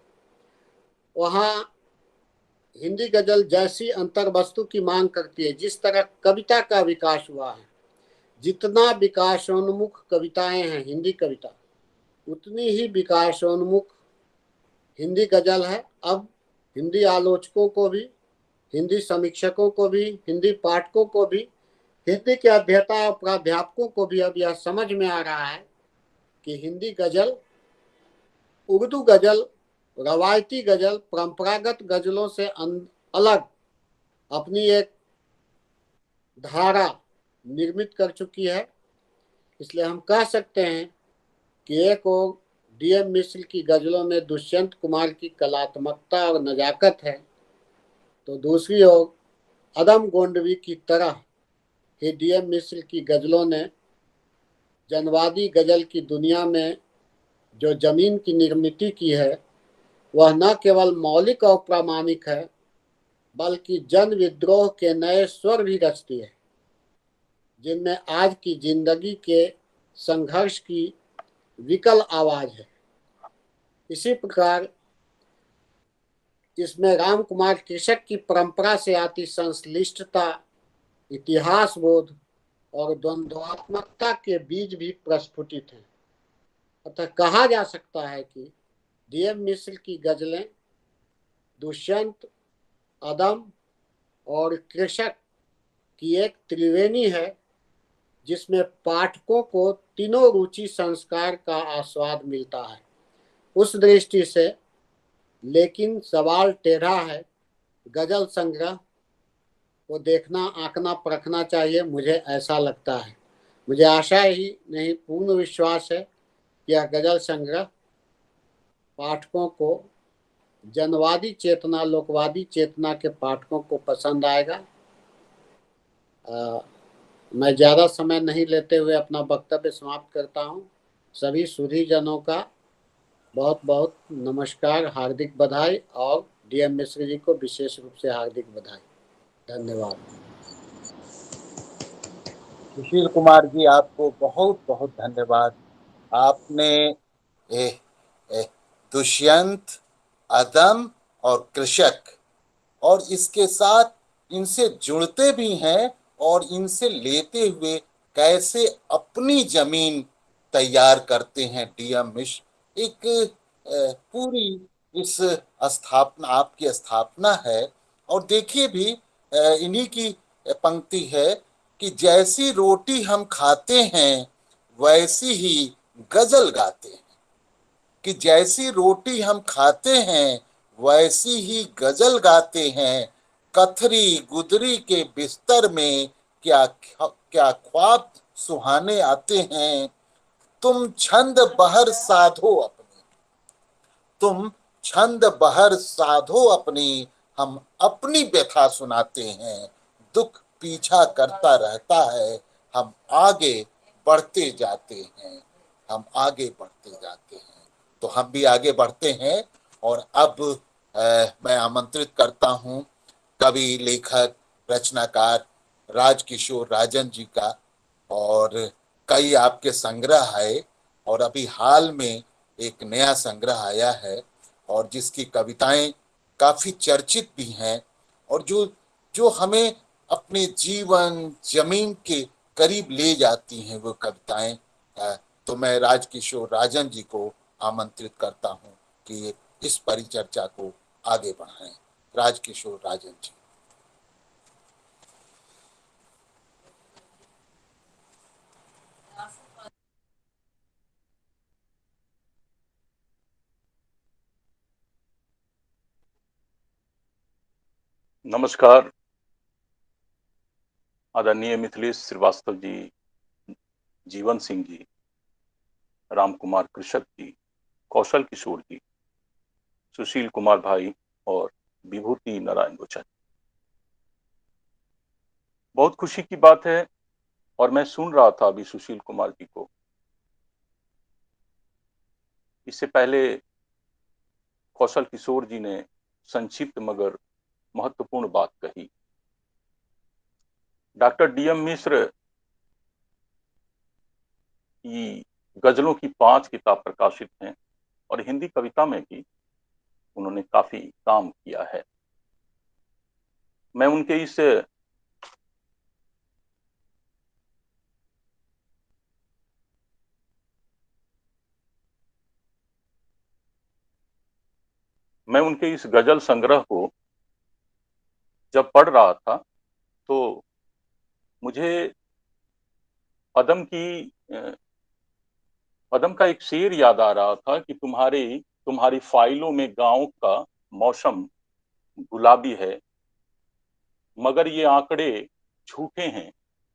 वहां हिंदी गजल जैसी अंतर वस्तु की मांग करती है। जिस तरह कविता का विकास हुआ है, जितना विकासोन्मुख कविताएं हैं हिंदी कविता, उतनी ही विकासोन्मुख हिंदी गजल है। अब हिंदी आलोचकों को भी, हिंदी समीक्षकों को भी, हिंदी पाठकों को भी, हिंदी के अध्येता और प्राध्यापकों को भी अब यह समझ में आ रहा है कि हिंदी गजल, उर्दू गजल, रवायती गजल, परंपरागत गजलों से अलग अपनी एक धारा निर्मित कर चुकी है। इसलिए हम कह सकते हैं कि एक और डीएम मिश्र की गजलों में दुष्यंत कुमार की कलात्मकता और नजाकत है, तो दूसरी ओर अदम गोंडवी की तरह ही डीएम मिश्र की गजलों ने जनवादी गजल की दुनिया में जो जमीन की निर्मित की है, वह न केवल मौलिक और प्रामाणिक है, बल्कि जन विद्रोह के नए स्वर भी रचती है, जिनमें आज की जिंदगी के संघर्ष की विकल आवाज है। इसी प्रकार इसमें राम कुमार कृषक की परंपरा से आती संश्लिष्टता, इतिहास बोध और द्वंद्वात्मकता के बीज भी प्रस्फुटित हैं। अतः कहा जा सकता है कि डीएम मिश्र की गजलें दुष्यंत, अदम और कृषक की एक त्रिवेणी है, जिसमें पाठकों को तीनों रुचि संस्कार का आस्वाद मिलता है। उस दृष्टि से लेकिन सवाल टेढ़ा है, गजल संग्रह को देखना, आंकना, परखना चाहिए, मुझे ऐसा लगता है। मुझे आशा ही नहीं, पूर्ण विश्वास है कि यह गजल संग्रह पाठकों को, जनवादी चेतना, लोकवादी चेतना के पाठकों को पसंद आएगा। मैं ज़्यादा समय नहीं लेते हुए अपना वक्तव्य समाप्त करता हूँ। सभी सुधीजनों का बहुत बहुत नमस्कार, हार्दिक बधाई, और डीएम मिश्र जी को विशेष रूप से हार्दिक बधाई। धन्यवाद। सुशील कुमार जी, आपको बहुत बहुत धन्यवाद। आपने दुष्यंत, अदम और कृषक, और इसके साथ इनसे जुड़ते भी हैं और इनसे लेते हुए कैसे अपनी जमीन तैयार करते हैं डीएम मिश्र, एक पूरी इस स्थापना, आपकी स्थापना है। और देखिए भी इन्हीं की पंक्ति है कि जैसी रोटी हम खाते हैं वैसी ही गजल गाते हैं, कि जैसी रोटी हम खाते हैं वैसी ही गजल गाते हैं, कथरी गुदरी के बिस्तर में क्या क्या ख्वाब सुहाने आते हैं। तुम छंद बहर साधो अपनी, तुम छंद बहर साधो अपनी, हम अपनी व्यथा सुनाते हैं। दुख पीछा करता रहता है, हम आगे बढ़ते जाते हैं, हम आगे बढ़ते जाते हैं। तो हम भी आगे बढ़ते हैं। और अब मैं आमंत्रित करता हूं कवि, लेखक, रचनाकार राजकिशोर राजन जी का। और कई आपके संग्रह आए, और अभी हाल में एक नया संग्रह आया है, और जिसकी कविताएं काफी चर्चित भी हैं, और जो जो हमें अपने जीवन जमीन के करीब ले जाती हैं वो कविताएं। तो मैं राजकिशोर राजन जी को आमंत्रित करता हूं कि इस परिचर्चा को आगे बढ़ाएं। राजकिशोर राजन जी। नमस्कार। आदरणीय मिथिलेश श्रीवास्तव जी, जीवन सिंह जी, राम कुमार कृषक जी, कौशल किशोर जी, सुशील कुमार भाई और विभूति नारायण गोचर। बहुत खुशी की बात है, और मैं सुन रहा था अभी सुशील कुमार जी को। इससे पहले कौशल किशोर जी ने संक्षिप्त मगर महत्वपूर्ण बात कही। डॉक्टर डीएम मिश्र की गजलों की 5 किताब प्रकाशित हैं और हिंदी कविता में भी उन्होंने काफी काम किया है। मैं उनके इस गजल संग्रह को जब पढ़ रहा था तो मुझे पदम का एक शेर याद आ रहा था कि तुम्हारी फाइलों में गांव का मौसम गुलाबी है, मगर ये आंकड़े झूठे हैं,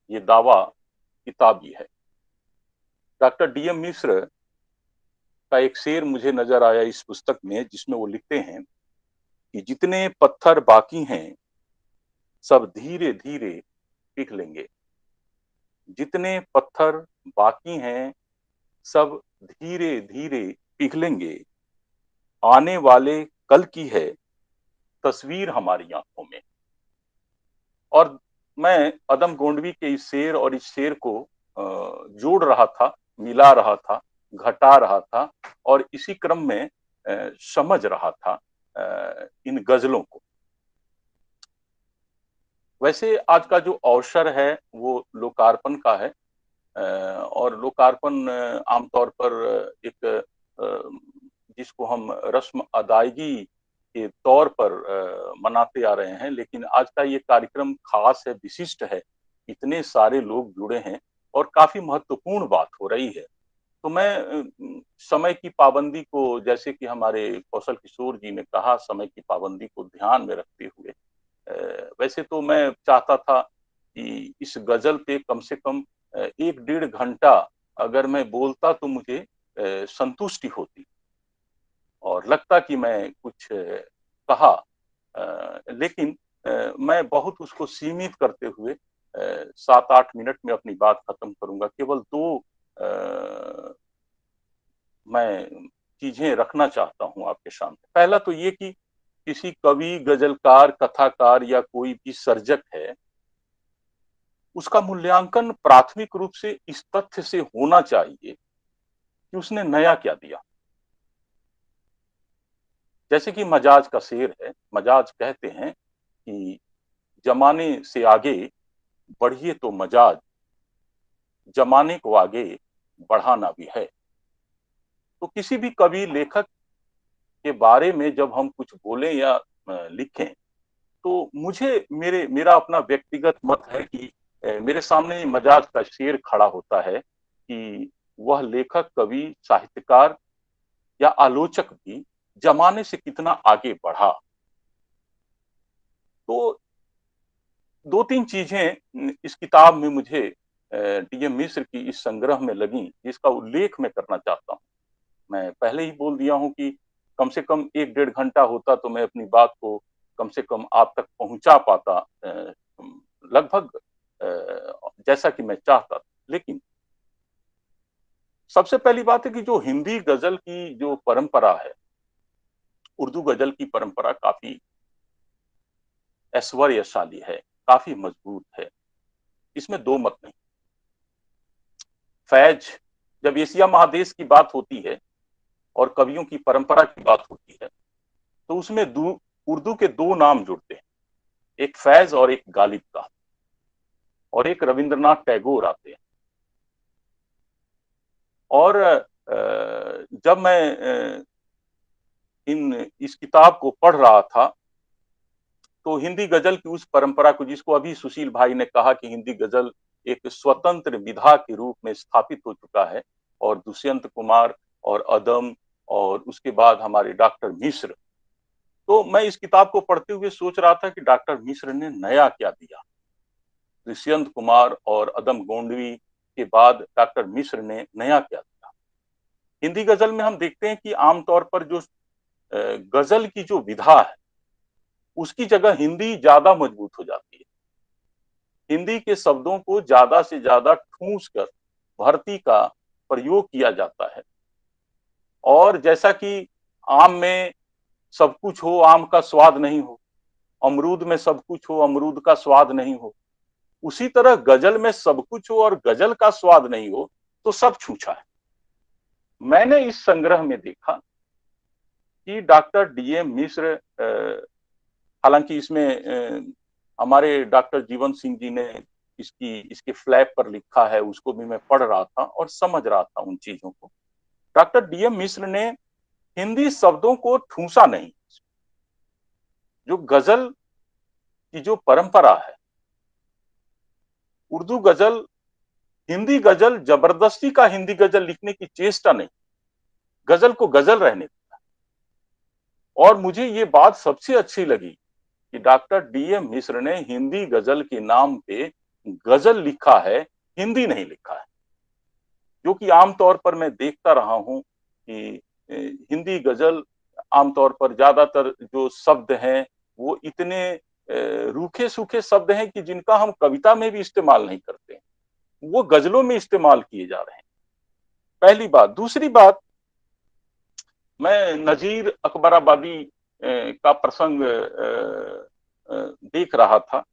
ये दावा किताबी है। डॉक्टर डीएम मिश्र का एक शेर मुझे नजर आया इस पुस्तक में, जिसमें वो लिखते हैं कि जितने पत्थर बाकी हैं सब धीरे धीरे पिघलेंगे, जितने पत्थर बाकी हैं सब धीरे धीरे पिघलेंगे, आने वाले कल की है तस्वीर हमारी आंखों में। और मैं अदम गोंडवी के इस शेर और इस शेर को जोड़ रहा था, मिला रहा था, घटा रहा था और इसी क्रम में समझ रहा था इन गजलों को। वैसे आज का जो अवसर है वो लोकार्पण का है और लोकार्पण आमतौर पर एक जिसको हम रस्म अदायगी के तौर पर मनाते आ रहे हैं, लेकिन आज का ये कार्यक्रम खास है, विशिष्ट है, इतने सारे लोग जुड़े हैं और काफी महत्वपूर्ण बात हो रही है। तो मैं समय की पाबंदी को, जैसे कि हमारे कौशल किशोर जी ने कहा, समय की पाबंदी को ध्यान में रखते हुए वैसे तो मैं चाहता था कि इस गजल पे कम से कम 1-1.5 घंटा अगर मैं बोलता तो मुझे संतुष्टि होती और लगता कि मैं कुछ कहा, लेकिन मैं बहुत उसको सीमित करते हुए 7-8 मिनट में अपनी बात खत्म करूंगा। केवल 2 मैं चीजें रखना चाहता हूं आपके सामने। पहला तो ये कि किसी कवि, गजलकार, कथाकार या कोई भी सर्जक है, उसका मूल्यांकन प्राथमिक रूप से इस तथ्य से होना चाहिए कि उसने नया क्या दिया। जैसे कि मजाज का शेर है, मजाज कहते हैं कि जमाने से आगे बढ़िए तो मजाज, जमाने को आगे बढ़ाना भी है। तो किसी भी कवि, लेखक के बारे में जब हम कुछ बोलें या लिखें, तो मेरा अपना व्यक्तिगत मत है कि मेरे सामने मजाज का शेर खड़ा होता है कि वह लेखक, कवि, साहित्यकार या आलोचक भी जमाने से कितना आगे बढ़ा। तो 2-3 चीजें इस किताब में मुझे डीएम मिश्र की इस संग्रह में लगी, जिसका उल्लेख मैं करना चाहता हूँ। मैं पहले ही बोल दिया हूं कि कम से कम 1-1.5 घंटा होता तो मैं अपनी बात को कम से कम आप तक पहुंचा पाता, लगभग जैसा कि मैं चाहता था। लेकिन सबसे पहली बात है कि जो हिंदी गजल की जो परंपरा है, उर्दू गजल की परंपरा काफी ऐश्वर्यशाली है, काफी मजबूत है, इसमें 2 मत नहीं। फैज, जब एशिया महादेश की बात होती है और कवियों की परंपरा की बात होती है, तो उसमें उर्दू के 2 नाम जुड़ते हैं, एक फैज और एक गालिब का, और एक रविंद्रनाथ टैगोर आते हैं। और जब मैं इस किताब को पढ़ रहा था तो हिंदी गजल की उस परंपरा को, जिसको अभी सुशील भाई ने कहा कि हिंदी गजल एक स्वतंत्र विधा के रूप में स्थापित हो चुका है, और दुष्यंत कुमार और अदम और उसके बाद हमारे डॉक्टर मिश्र, तो मैं इस किताब को पढ़ते हुए सोच रहा था कि डॉक्टर मिश्र ने नया क्या दिया। दुष्यंत कुमार और अदम गोंडवी के बाद डॉक्टर मिश्र ने नया क्या दिया। हिंदी गजल में हम देखते हैं कि आमतौर पर जो गजल की जो विधा है, उसकी जगह हिंदी ज्यादा मजबूत हो जाती है। हिंदी के शब्दों को ज्यादा से ज्यादा ठूंस कर भर्ती का प्रयोग किया जाता है। और जैसा कि आम में सब कुछ हो, आम का स्वाद नहीं हो, अमरूद में सब कुछ हो, अमरूद का स्वाद नहीं हो, उसी तरह गजल में सब कुछ हो और गजल का स्वाद नहीं हो तो सब छूछा है। मैंने इस संग्रह में देखा कि डॉक्टर डीएम मिश्र, हालांकि इसमें हमारे डॉक्टर जीवन सिंह जी ने इसके फ्लैप पर लिखा है, उसको भी मैं पढ़ रहा था और समझ रहा था उन चीजों को। डॉक्टर डीएम मिश्र ने हिंदी शब्दों को ठूंसा नहीं। जो गजल की जो परंपरा है, उर्दू गजल, हिंदी गजल, जबरदस्ती का हिंदी गजल लिखने की चेष्टा नहीं, गजल को गजल रहने दिया। और मुझे ये बात सबसे अच्छी लगी कि डॉक्टर डीएम मिश्र ने हिंदी गजल के नाम पे गजल लिखा है, हिंदी नहीं लिखा है। जो कि आमतौर पर मैं देखता रहा हूं कि हिंदी गजल आमतौर पर ज्यादातर जो शब्द हैं वो इतने रूखे सूखे शब्द हैं कि जिनका हम कविता में भी इस्तेमाल नहीं करते, वो गजलों में इस्तेमाल किए जा रहे हैं। पहली बात। दूसरी बात, मैं नजीर अकबराबादी का प्रसंग देख रहा था।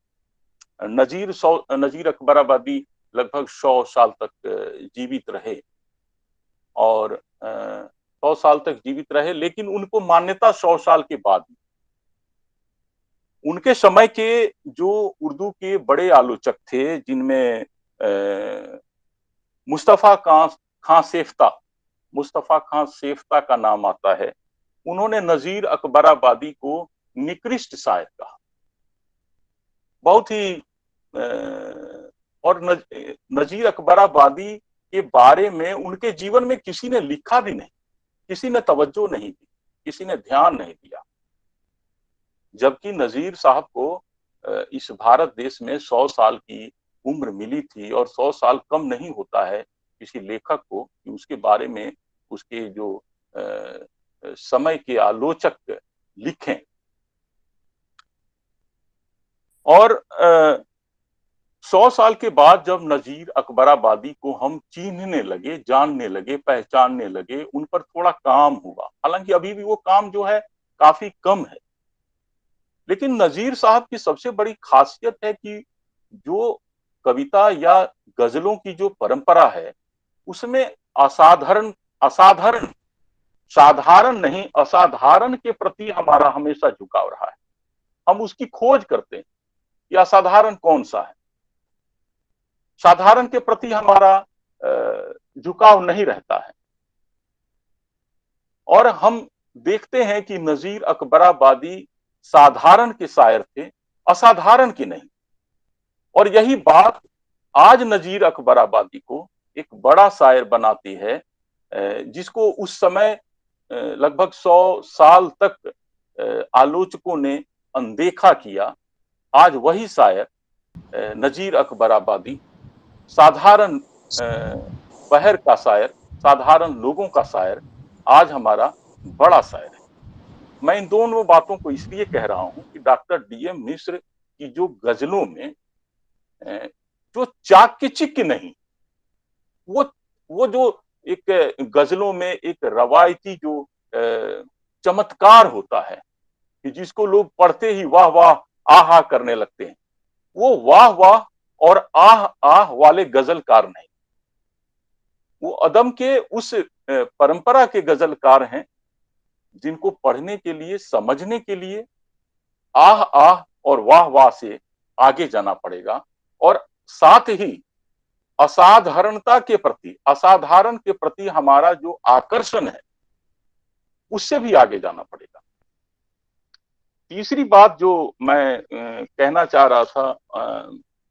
नजीर अकबराबादी लगभग 100 साल तक जीवित रहे और 100 साल तक जीवित रहे, लेकिन उनको मान्यता 100 साल के बाद। उनके समय के जो उर्दू के बड़े आलोचक थे, जिनमें मुस्तफा खां सेफ्ता का नाम आता है, उन्होंने नजीर अकबराबादी को निकृष्ट शायर कहा। बहुत ही और नजीर अकबराबादी के बारे में उनके जीवन में किसी ने लिखा भी नहीं, किसी ने तवज्जो नहीं दी, किसी ने ध्यान नहीं दिया। जबकि नजीर साहब को इस भारत देश में 100 साल की उम्र मिली थी, और 100 साल कम नहीं होता है किसी लेखक को कि उसके बारे में उसके जो समय के आलोचक लिखें। और 100 साल के बाद जब नजीर अकबराबादी को हम चिन्हने लगे, जानने लगे, पहचानने लगे, उन पर थोड़ा काम हुआ। हालांकि अभी भी वो काम जो है काफी कम है, लेकिन नजीर साहब की सबसे बड़ी खासियत है कि जो कविता या गजलों की जो परंपरा है, उसमें साधारण नहीं, असाधारण के प्रति हमारा हमेशा झुकाव रहा है। हम उसकी खोज करते हैं कि असाधारण कौन सा है। साधारण के प्रति हमारा झुकाव नहीं रहता है। और हम देखते हैं कि नजीर अकबराबादी साधारण के शायर थे, असाधारण के नहीं। और यही बात आज नजीर अकबराबादी को एक बड़ा शायर बनाती है, जिसको उस समय लगभग 100 साल तक आलोचकों ने अनदेखा किया। आज वही शायर नजीर अकबराबादी, साधारण बहर का शायर, साधारण लोगों का शायर, आज हमारा बड़ा शायर है। मैं इन दोनों बातों को इसलिए कह रहा हूं कि डॉक्टर डीएम मिश्र की जो गजलों में जो चाकचिक नहीं, वो जो एक गजलों में एक रवायती जो चमत्कार होता है कि जिसको लोग पढ़ते ही वाह वाह आहा करने लगते हैं, वो वाह वाह और आह आह वाले गजलकार नहीं, वो अदम के उस परंपरा के गजलकार हैं जिनको पढ़ने के लिए, समझने के लिए आह आह और वाह वाह से आगे जाना पड़ेगा। और साथ ही असाधारणता के प्रति, असाधारण के प्रति हमारा जो आकर्षण है, उससे भी आगे जाना पड़ेगा। तीसरी बात जो मैं कहना चाह रहा था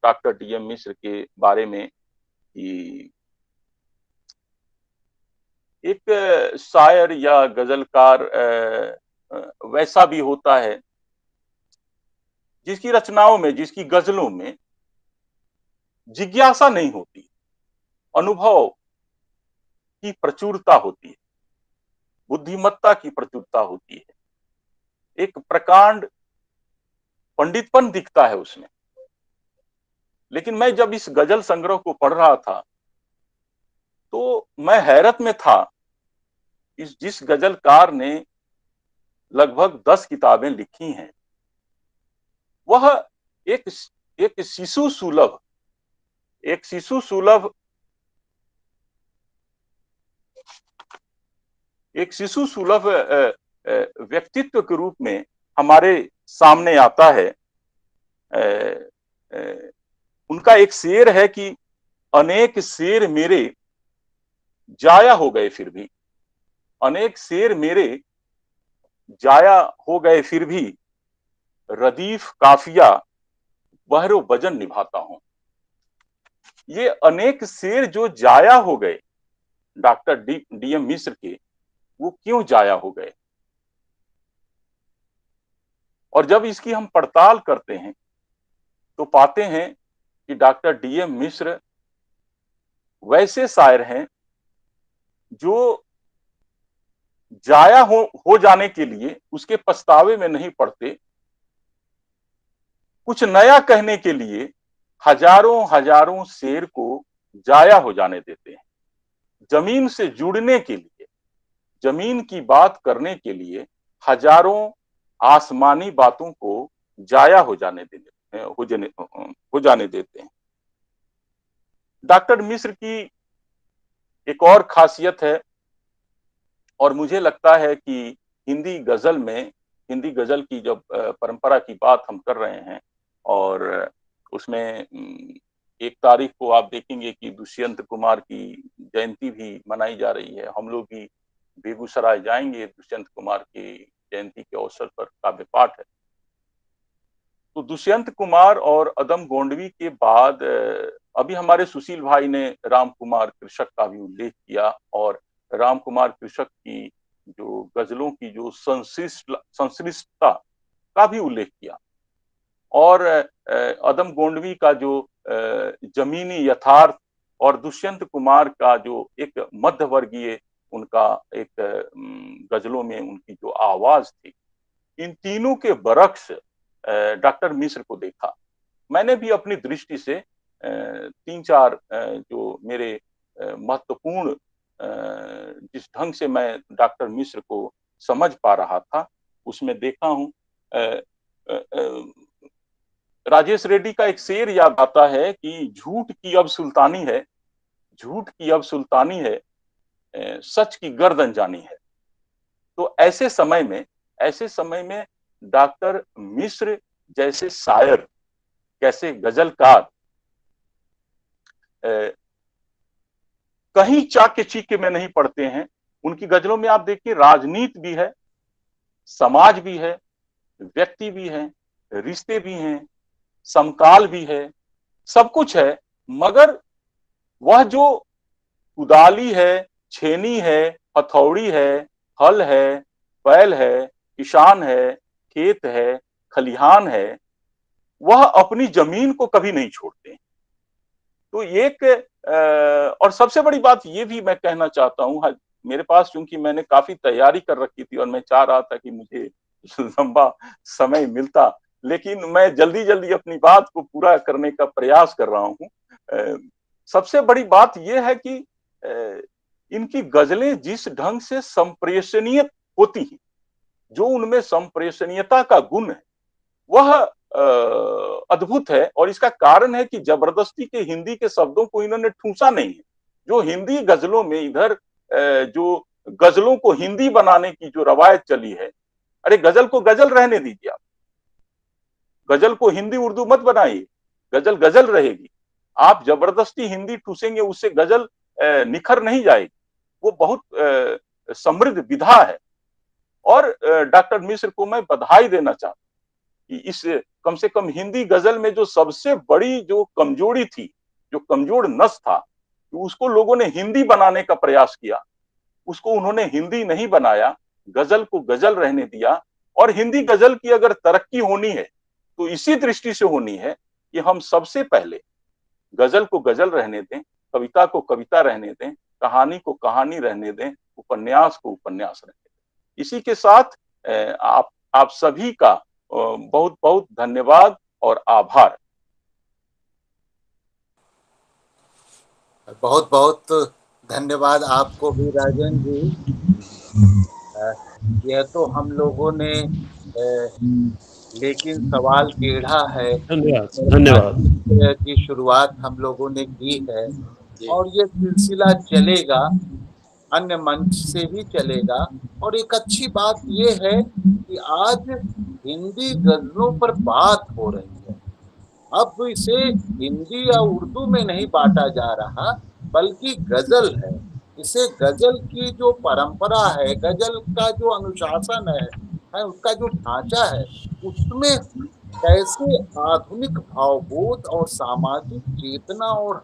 डॉक्टर डीएम मिश्र के बारे में, कि एक शायर या गजलकार वैसा भी होता है जिसकी रचनाओं में, जिसकी गजलों में जिज्ञासा नहीं होती, अनुभव की प्रचुरता होती है, बुद्धिमत्ता की प्रचुरता होती है, एक प्रकांड पंडितपन दिखता है उसमें। लेकिन मैं जब इस गजल संग्रह को पढ़ रहा था तो मैं हैरत में था। जिस गजलकार ने लगभग 10 किताबें लिखी हैं, वह एक शिशु सुलभ एक शिशु सुलभ व्यक्तित्व के रूप में हमारे सामने आता है। उनका एक शेर है कि अनेक शेर मेरे जाया हो गए फिर भी, अनेक शेर मेरे जाया हो गए फिर भी, रदीफ काफिया बहरो वजन निभाता हूं। ये अनेक शेर जो जाया हो गए डॉक्टर डीएम मिश्र के, वो क्यों जाया हो गए? और जब इसकी हम पड़ताल करते हैं तो पाते हैं कि डॉक्टर डीएम मिश्र वैसे शायर हैं जो जाया हो जाने के लिए उसके पछतावे में नहीं पड़ते, कुछ नया कहने के लिए हजारों हजारों शेर को जाया हो जाने देते हैं। जमीन से जुड़ने के लिए, जमीन की बात करने के लिए हजारों आसमानी बातों को जाया हो जाने देते हैं। डॉक्टर मिश्र की एक और खासियत है, और मुझे लगता है कि हिंदी गजल में, हिंदी गजल की जब परंपरा की बात हम कर रहे हैं, और उसमें 1 तारीख को आप देखेंगे कि दुष्यंत कुमार की जयंती भी मनाई जा रही है। हम लोग भी बेगूसराय जाएंगे, दुष्यंत कुमार की जयंती के अवसर पर काव्य पाठ है। तो दुष्यंत कुमार और अदम गोंडवी के बाद अभी हमारे सुशील भाई ने राम कुमार कृषक का भी उल्लेख किया, और राम कुमार कृषक की जो गजलों की जो संश्लिष्टता का भी उल्लेख किया, और अदम गोंडवी का जो जमीनी यथार्थ, और दुष्यंत कुमार का जो एक मध्यवर्गीय उनका एक गजलों में उनकी जो आवाज थी, इन तीनों के बरक्स डॉक्टर मिश्र को देखा। मैंने भी अपनी दृष्टि से 3-4 जो मेरे महत्वपूर्ण जिस ढंग से मैं डॉक्टर मिश्र को समझ पा रहा था, उसमें देखा हूं। राजेश रेड्डी का एक शेर याद आता है कि झूठ की अब सुल्तानी है, झूठ की अब सुल्तानी है, सच की गर्दन जानी है। तो ऐसे समय में डॉक्टर मिश्र जैसे शायर, कैसे गजलकार कहीं चाके चीके में नहीं पड़ते हैं। उनकी गजलों में आप देखिए राजनीति भी है, समाज भी है, व्यक्ति भी है, रिश्ते भी हैं, समकाल भी है, सब कुछ है, मगर वह जो कुदाली है, छेनी है, हथौड़ी है, हल है, बैल है, किसान है, खेत है, खलिहान है, वह अपनी जमीन को कभी नहीं छोड़ते। तो एक और सबसे बड़ी बात ये भी मैं कहना चाहता हूं, मेरे पास चूंकि मैंने काफी तैयारी कर रखी थी और मैं चाह रहा था कि मुझे लंबा समय मिलता, लेकिन मैं जल्दी जल्दी अपनी बात को पूरा करने का प्रयास कर रहा हूं। सबसे बड़ी बात यह है कि इनकी गजलें जिस ढंग से संप्रेषणीय होती हैं, जो उनमें संप्रेषणीयता का गुण है, वह अद्भुत है। और इसका कारण है कि जबरदस्ती के हिंदी के शब्दों को इन्होंने ठूंसा नहीं है। जो हिंदी गजलों में इधर जो गजलों को हिंदी बनाने की जो रवायत चली है, अरे गजल को गजल रहने दीजिए, आप गजल को हिंदी उर्दू मत बनाइए, गजल गजल रहेगी। आप जबरदस्ती हिंदी ठूसेंगे, उससे गजल निखर नहीं जाएगी। वो बहुत समृद्ध विधा है। और डॉक्टर मिश्र को मैं बधाई देना चाहता हूं कि इस कम से कम हिंदी गजल में जो सबसे बड़ी जो कमजोरी थी, जो कमजोर नस था, उसको लोगों ने हिंदी बनाने का प्रयास किया। उसको उन्होंने हिंदी नहीं बनाया, गजल को गजल रहने दिया। और हिंदी गजल की अगर तरक्की होनी है तो इसी दृष्टि से होनी है कि हम सबसे पहले गजल को गजल रहने दें, कविता को कविता रहने दें, कहानी को कहानी रहने दें, उपन्यास को उपन्यास रहने दें। इसी के साथ आप सभी का बहुत बहुत धन्यवाद और आभार। बहुत बहुत धन्यवाद आपको भी राजन जी। यह तो हम लोगों ने लेकिन सवाल टेढ़ा है, धन्यवाद की शुरुआत हम लोगों ने की है और ये सिलसिला चलेगा। अन्य मंच से भी चलेगा। और एक अच्छी बात ये है कि आज हिंदी गजलों पर बात हो रही है। अब इसे हिंदी या उर्दू में नहीं बांटा जा रहा, बल्कि गजल है। इसे गजल की जो परंपरा है, गजल का जो अनुशासन है उसका जो ढांचा है, उसमें कैसे आधुनिक भावबोध और सामाजिक चेतना और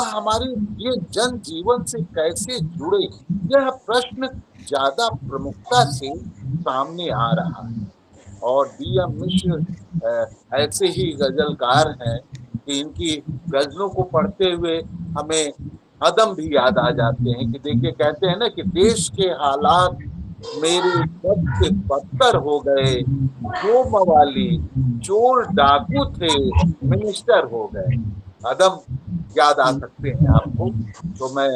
हमारी ये जन जीवन से कैसे जुड़े, यह प्रश्न ज्यादा प्रमुखता से सामने आ रहा है। और डीएम मिश्र ऐसे ही गजलकार हैं कि इनकी गजलों को पढ़ते हुए हमें अदम भी याद आ जाते हैं। कि देखिए, कहते हैं ना कि देश के हालात मेरे सब से बदतर हो गए, जो मवाली चोर डाकू थे मिनिस्टर हो गए। अदम याद आ सकते हैं आपको। तो मैं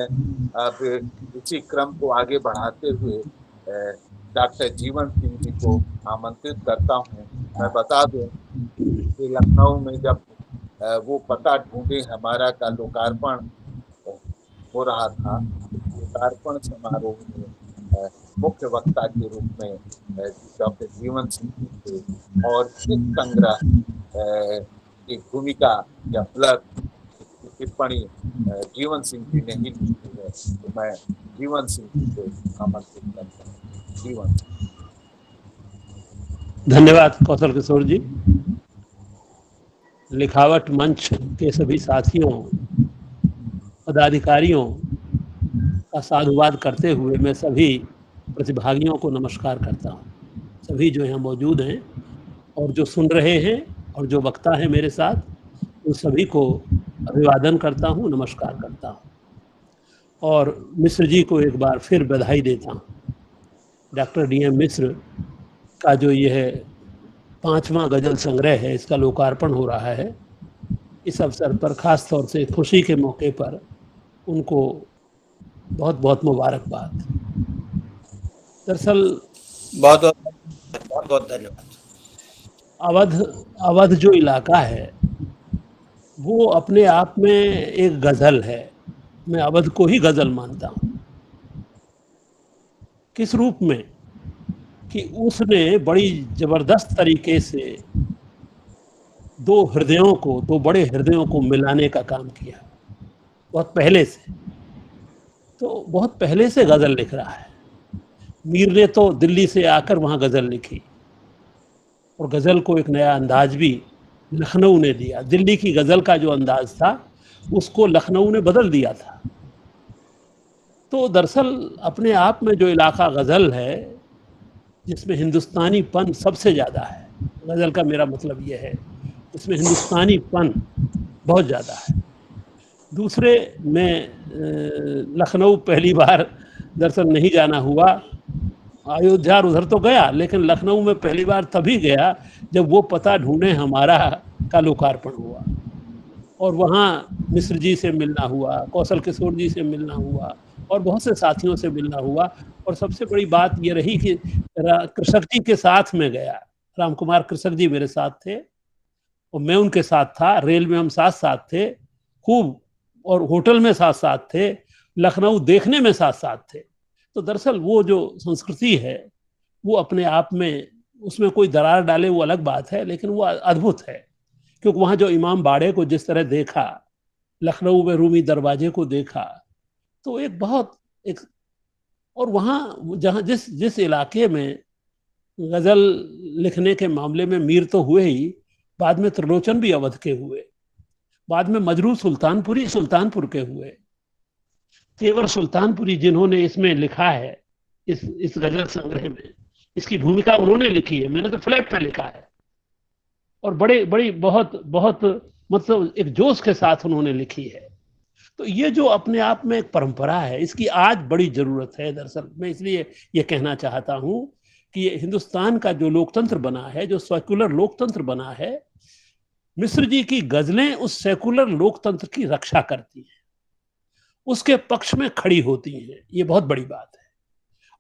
अब इसी क्रम को आगे बढ़ाते हुए डॉक्टर जीवन सिंह जी को आमंत्रित करता हूँ। मैं बता दूं कि लखनऊ में जब वो पता ढूंढे हमारा का लोकार्पण हो रहा था, लोकार्पण समारोह में मुख्य वक्ता के रूप में डॉक्टर जीवन सिंह जी थे। और इस संग्रह की भूमिका या फ्लर्ट की टिप्पणी जीवन सिंह जी ने ही लिखी है। तो मैं जीवन सिंह जी को आमंत्रित करता हूँ। जीवन। धन्यवाद कौशल किशोर जी। लिखावट मंच के सभी साथियों, पदाधिकारियों का साधुवाद करते हुए मैं सभी प्रतिभागियों को नमस्कार करता हूँ। सभी जो यहाँ मौजूद हैं और जो सुन रहे हैं और जो वक्ता है मेरे साथ, उन सभी को अभिवादन करता हूँ, नमस्कार करता हूँ। और मिश्र जी को एक बार फिर बधाई देता हूँ। डॉक्टर डीएम मिश्र का जो यह 5वां गजल संग्रह है, इसका लोकार्पण हो रहा है। इस अवसर पर खास तौर से खुशी के मौके पर उनको बहुत बहुत मुबारकबाद। दरअसल बहुत बहुत धन्यवाद। अवध जो इलाका है वो अपने आप में एक गज़ल है। मैं अवध को ही गज़ल मानता हूँ। किस रूप में कि उसने बड़ी ज़बरदस्त तरीके से दो बड़े हृदयों को मिलाने का काम किया। बहुत पहले से गज़ल लिख रहा है। मीर ने तो दिल्ली से आकर वहाँ गज़ल लिखी और गज़ल को एक नया अंदाज भी लखनऊ ने दिया। दिल्ली की गज़ल का जो अंदाज था उसको लखनऊ ने बदल दिया था। तो दरअसल अपने आप में जो इलाका गज़ल है, जिसमें हिंदुस्तानीपन सबसे ज़्यादा है, गज़ल का मेरा मतलब ये है, इसमें हिंदुस्तानीपन बहुत ज़्यादा है। दूसरे में लखनऊ पहली बार दरअसल नहीं जाना हुआ। अयोध्या उधर तो गया, लेकिन लखनऊ में पहली बार तभी गया जब वो पता ढूंढे हमारा का लोकार्पण हुआ और वहाँ मिश्र जी से मिलना हुआ, कौशल किशोर जी से मिलना हुआ और बहुत से साथियों से मिलना हुआ। और सबसे बड़ी बात ये रही कि कृषक जी के साथ में गया। राम कुमार कृषक जी मेरे साथ थे और मैं उनके साथ था। रेल में हम साथ थे खूब, और होटल में साथ थे, लखनऊ देखने में साथ थे। तो दरअसल वो जो संस्कृति है वो अपने आप में, उसमें कोई दरार डाले वो अलग बात है, लेकिन वो अद्भुत है। क्योंकि वहाँ जो इमाम बाड़े को जिस तरह देखा, लखनऊ में रूमी दरवाजे को देखा, तो और वहाँ जहाँ जिस इलाके में गज़ल लिखने के मामले में मीर तो हुए ही, बाद में त्रिलोचन भी अवध के हुए, बाद में मजरू सुल्तानपुर के हुए। तेवर सुल्तानपुरी जिन्होंने इसमें लिखा है, इस गजल संग्रह में, इसकी भूमिका उन्होंने लिखी है। मैंने तो फ्लैट पे लिखा है और बड़ी बहुत मतलब एक जोश के साथ उन्होंने लिखी है। तो ये जो अपने आप में एक परंपरा है, इसकी आज बड़ी जरूरत है। दरअसल मैं इसलिए ये कहना चाहता हूँ कि ये हिंदुस्तान का जो लोकतंत्र बना है, जो सेकुलर लोकतंत्र बना है, मिश्र जी की गजलें उस सेकुलर लोकतंत्र की रक्षा करती हैं, उसके पक्ष में खड़ी होती हैं। ये बहुत बड़ी बात है।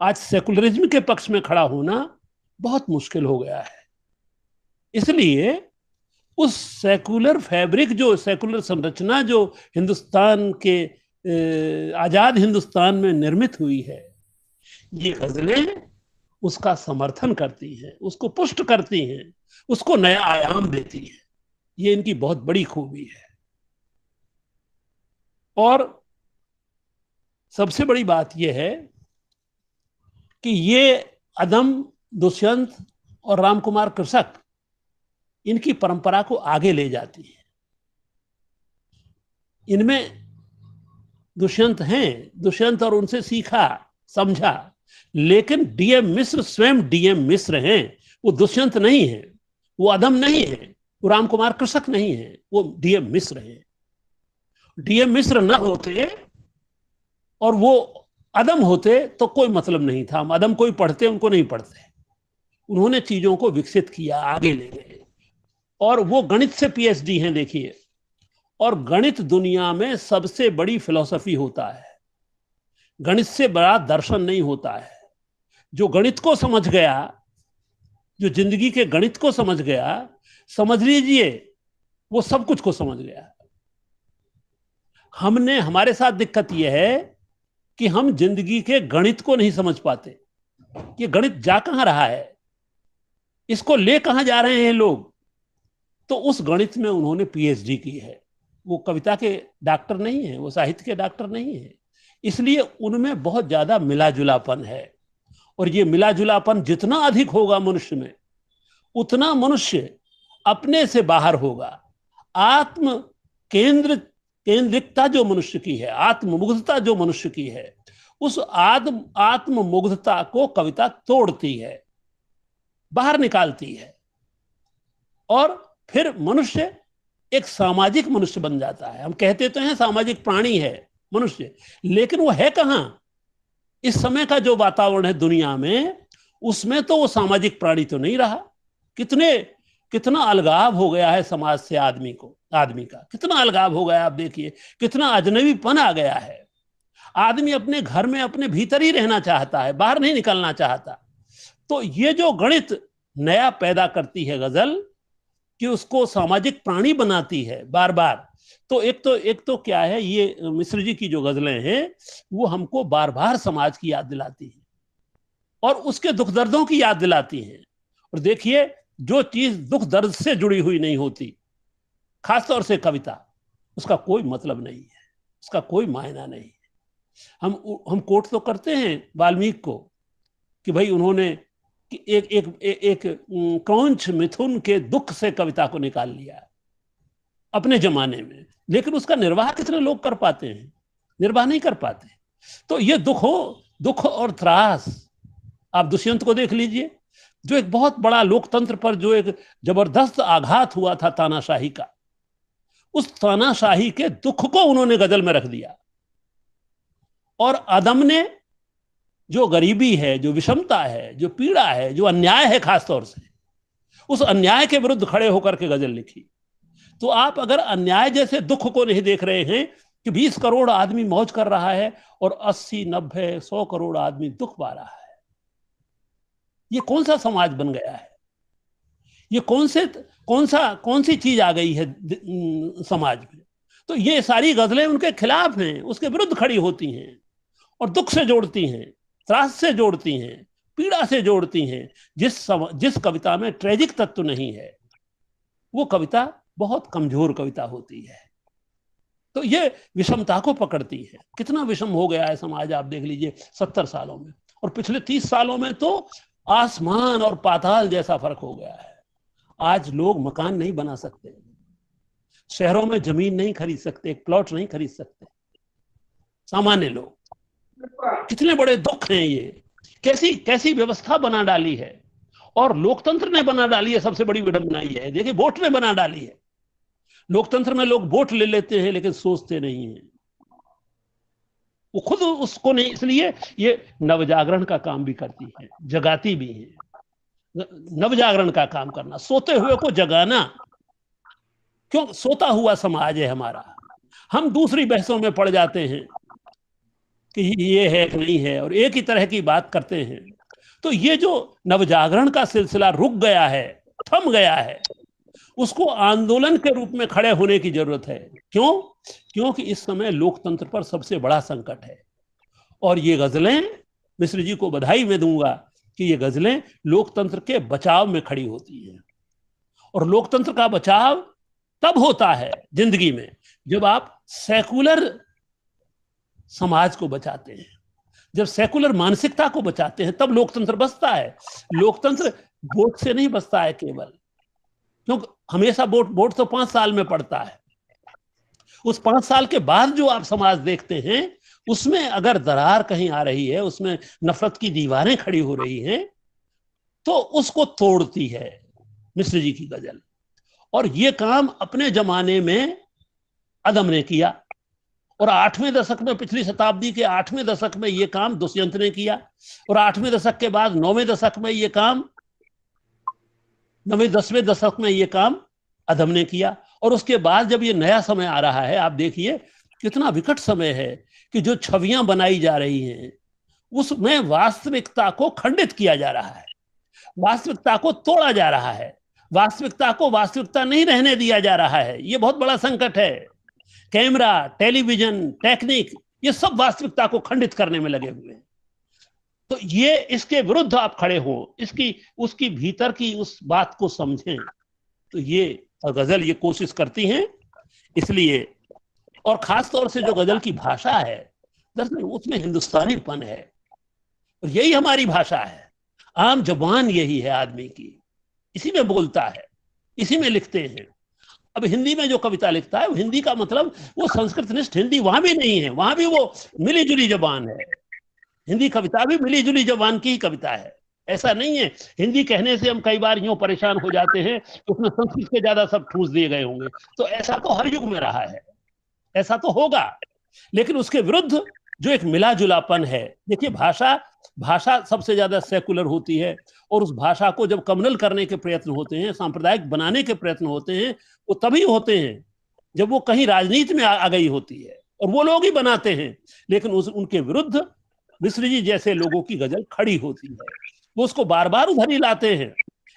आज सेकुलरिज्म के पक्ष में खड़ा होना बहुत मुश्किल हो गया है। इसलिए उस सेकुलर फैब्रिक, जो सेकुलर संरचना जो हिंदुस्तान के आजाद हिंदुस्तान में निर्मित हुई है, ये गजलें उसका समर्थन करती हैं, उसको पुष्ट करती हैं, उसको नया आयाम देती हैं। ये इनकी बहुत बड़ी खूबी है। और सबसे बड़ी बात यह है कि ये अदम, दुष्यंत और रामकुमार कृषक इनकी परंपरा को आगे ले जाती है। इनमें दुष्यंत हैं, दुष्यंत और उनसे सीखा समझा, लेकिन डीएम मिश्र स्वयं डीएम मिश्र हैं। वो दुष्यंत नहीं है, वो अदम नहीं है, वो रामकुमार कृषक नहीं है, वो डीएम मिश्र हैं। डीएम मिश्र न होते और वो अदम होते तो कोई मतलब नहीं था। हम अदम कोई पढ़ते, उनको नहीं पढ़ते। उन्होंने चीजों को विकसित किया, आगे ले गए। और वो गणित से पीएचडी हैं, देखिए। और गणित दुनिया में सबसे बड़ी फिलॉसफी होता है, गणित से बड़ा दर्शन नहीं होता है। जो गणित को समझ गया, जो जिंदगी के गणित को समझ गया, समझ लीजिए वो सब कुछ को समझ गया। हमारे साथ दिक्कत यह है कि हम जिंदगी के गणित को नहीं समझ पाते। ये गणित जा कहां रहा है, इसको ले कहां जा रहे हैं लोग। तो उस गणित में उन्होंने पीएचडी की है। वो कविता के डॉक्टर नहीं है, वो साहित्य के डॉक्टर नहीं है, इसलिए उनमें बहुत ज्यादा मिला जुलापन है। और ये मिला जुलापन जितना अधिक होगा मनुष्य में, उतना मनुष्य अपने से बाहर होगा। आत्म केंद्रिकता जो मनुष्य की है, आत्ममुग्धता जो मनुष्य की है, उस आत्ममुग्धता को कविता तोड़ती है, बाहर निकालती है। और फिर मनुष्य एक सामाजिक मनुष्य बन जाता है। हम कहते तो हैं सामाजिक प्राणी है मनुष्य, लेकिन वो है कहां। इस समय का जो वातावरण है दुनिया में, उसमें तो वो सामाजिक प्राणी तो नहीं रहा। कितना अलगाव हो गया है समाज से आदमी का कितना अलगाव हो गया। आप देखिए कितना अजनबीपन आ गया है। आदमी अपने घर में अपने भीतर ही रहना चाहता है, बाहर नहीं निकलना चाहता। तो ये जो गणित नया पैदा करती है गजल, कि उसको सामाजिक प्राणी बनाती है बार बार। तो एक तो क्या है, ये मिश्र जी की जो गजलें हैं वो हमको बार बार समाज की याद दिलाती है और उसके दुख दर्दों की याद दिलाती है। और देखिए, जो चीज दुख दर्द से जुड़ी हुई नहीं होती, खासतौर से कविता, उसका कोई मतलब नहीं है, उसका कोई मायना नहीं है। हम कोट तो करते हैं वाल्मीकि को कि भाई उन्होंने एक क्रौंच मिथुन के दुख से कविता को निकाल लिया अपने जमाने में, लेकिन उसका निर्वाह कितने लोग कर पाते हैं? निर्वाह नहीं कर पाते। तो ये दुख और त्रास, आप दुष्यंत को देख लीजिए, जो एक बहुत बड़ा लोकतंत्र पर जो एक जबरदस्त आघात हुआ था तानाशाही का, उस तानाशाही के दुख को उन्होंने गजल में रख दिया। और अदम ने जो गरीबी है, जो विषमता है, जो पीड़ा है, जो अन्याय है, खासतौर से उस अन्याय के विरुद्ध खड़े होकर के गजल लिखी। तो आप अगर अन्याय जैसे दुख को नहीं देख रहे हैं कि 20 करोड़ आदमी मौज कर रहा है और 80, 90, 100 करोड़ आदमी दुख पा रहा है, ये कौन सा समाज बन गया है? ये कौन सी चीज आ गई है समाज में? तो ये सारी गजलें उनके खिलाफ हैं, उसके विरुद्ध खड़ी होती हैं और दुख से जोड़ती हैं, त्रास से जोड़ती हैं, पीड़ा से जोड़ती हैं। जिस कविता में ट्रेजिक तत्व नहीं है, वो कविता बहुत कमजोर कविता होती है। तो ये विषमता को पकड़ती है। कितना विषम हो गया है समाज, आप देख लीजिए 70 सालों में, और पिछले 30 सालों में तो आसमान और पाताल जैसा फर्क हो गया है। आज लोग मकान नहीं बना सकते, शहरों में जमीन नहीं खरीद सकते, एक प्लॉट नहीं खरीद सकते सामान्य लोग। कितने बड़े दुख हैं ये, कैसी व्यवस्था बना डाली है। और लोकतंत्र ने बना डाली है। सबसे बड़ी विडंबना ये है, देखिए, वोट ने बना डाली है। लोकतंत्र में लोग वोट ले लेते हैं लेकिन सोचते नहीं हैं, वो खुद उसको नहीं। इसलिए ये नवजागरण का काम भी करती है, जगाती भी है। नवजागरण का काम करना, सोते हुए को जगाना। क्यों? सोता हुआ समाज है हमारा। हम दूसरी बहसों में पड़ जाते हैं कि ये है कि नहीं है, और एक ही तरह की बात करते हैं। तो ये जो नवजागरण का सिलसिला रुक गया है, थम गया है, उसको आंदोलन के रूप में खड़े होने की जरूरत है। क्यों? क्योंकि इस समय लोकतंत्र पर सबसे बड़ा संकट है। और ये गजलें, मिश्र जी को बधाई मैं दूंगा कि ये गजलें लोकतंत्र के बचाव में खड़ी होती हैं। और लोकतंत्र का बचाव तब होता है जिंदगी में जब आप सेकुलर समाज को बचाते हैं, जब सेकुलर मानसिकता को बचाते हैं, तब लोकतंत्र बचता है। लोकतंत्र वोट से नहीं बचता है केवल, क्योंकि हमेशा वोट तो 5 साल में पड़ता है। उस 5 साल के बाद जो आप समाज देखते हैं उसमें अगर दरार कहीं आ रही है, उसमें नफरत की दीवारें खड़ी हो रही हैं, तो उसको तोड़ती है मिश्र जी की गजल। और ये काम अपने जमाने में अदम ने किया, और 8वें दशक में, पिछली शताब्दी के 8वें दशक में ये काम दुष्यंत ने किया, और 8वें दशक के बाद 9वें दशक में ये काम, 9वें 10वें दशक में ये काम अदम ने किया। और उसके बाद जब ये नया समय आ रहा है, आप देखिए कितना विकट समय है कि जो छवियां बनाई जा रही हैं उसमें वास्तविकता को खंडित किया जा रहा है, वास्तविकता को तोड़ा जा रहा है, वास्तविकता को वास्तविकता नहीं रहने दिया जा रहा है। ये बहुत बड़ा संकट है। कैमरा, टेलीविजन, टेक्निक, ये सब वास्तविकता को खंडित करने में लगे हुए हैं। तो ये, इसके विरुद्ध आप खड़े हो, इसकी उसकी भीतर की उस बात को समझें, तो ये गजल ये कोशिश करती हैं। इसलिए, और खास तौर से जो गजल की भाषा है, दरअसल उसमें हिंदुस्तानीपन है, और यही हमारी भाषा है। आम जबान यही है आदमी की, इसी में बोलता है, इसी में लिखते हैं। अब हिंदी में जो कविता लिखता है, वो हिंदी का मतलब वो संस्कृतनिष्ठ हिंदी वहां भी नहीं है, वहां भी वो मिली जुली जबान है। हिंदी कविता भी मिली जुली जबान की ही कविता है। ऐसा नहीं है, हिंदी कहने से हम कई बार यूं परेशान हो जाते हैं कि उसमें संस्कृत के ज्यादा सब ठूस दिए गए होंगे, तो ऐसा तो हर युग में रहा है, ऐसा तो होगा। लेकिन उसके विरुद्ध जो एक मिला जुलापन है, देखिए भाषा सबसे ज्यादा सेकुलर होती है, और उस भाषा को जब कम्युनल करने के प्रयत्न होते हैं, सांप्रदायिक बनाने के प्रयत्न होते हैं, वो तभी होते हैं जब वो कहीं राजनीति में आ गई होती है, और वो लोग ही बनाते हैं। लेकिन उनके विरुद्ध मिश्र जी जैसे लोगों की गजल खड़ी होती है, वो उसको बार बार उधर ही लाते हैं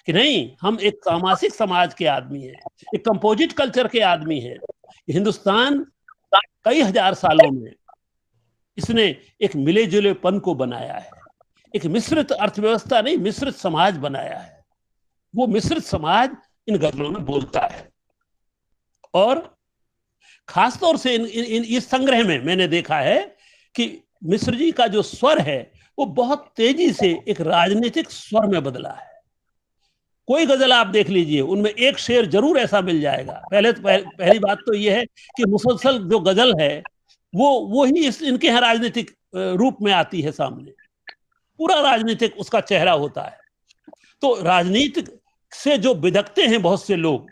कि नहीं, हम एक सामाजिक समाज के आदमी हैं, एक कंपोजिट कल्चर के आदमी हैं। हिंदुस्तान कई हजार सालों में इसने एक मिले जुलेपन को बनाया है, एक मिश्रित अर्थव्यवस्था नहीं, मिश्रित समाज बनाया है। वो मिश्रित समाज इन गजलों में बोलता है। और खासतौर से इस संग्रह में मैंने देखा है कि मिश्र जी का जो स्वर है वो बहुत तेजी से एक राजनीतिक स्वर में बदला है। कोई गजल आप देख लीजिए, उनमें एक शेर जरूर ऐसा मिल जाएगा। पहली बात तो यह है कि मुसलसल जो गजल है वो ही इनके यहाँ राजनीतिक रूप में आती है सामने, पूरा राजनीतिक उसका चेहरा होता है। तो राजनीति से जो बिदकते हैं बहुत से लोग,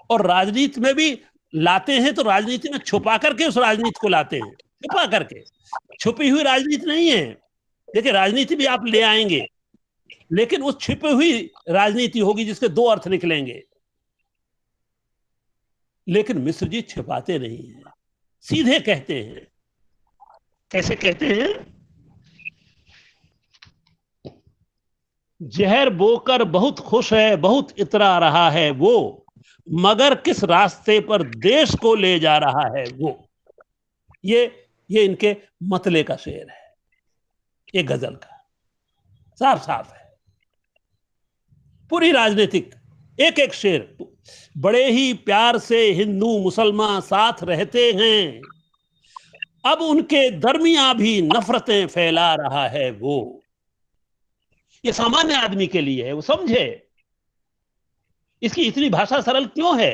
और राजनीति में भी लाते हैं, तो राजनीति में छुपा करके उस राजनीति को लाते हैं, छुपा करके। छुपी हुई राजनीति नहीं है। देखिए, राजनीति भी आप ले आएंगे, लेकिन उस छिपी हुई राजनीति होगी जिसके दो अर्थ निकलेंगे। लेकिन मिश्र जी छिपाते नहीं हैं, सीधे कहते हैं। कैसे कहते हैं? जहर बोकर बहुत खुश है, बहुत इतरा रहा है वो, मगर किस रास्ते पर देश को ले जा रहा है वो। ये इनके मतले का शेर है, ये गजल का साफ साफ है। पूरी राजनीतिक एक एक शेर, बड़े ही प्यार से हिंदू मुसलमान साथ रहते हैं, अब उनके दरमियां भी नफरतें फैला रहा है वो। ये सामान्य आदमी के लिए है, वो समझे। इसकी इतनी भाषा सरल क्यों है?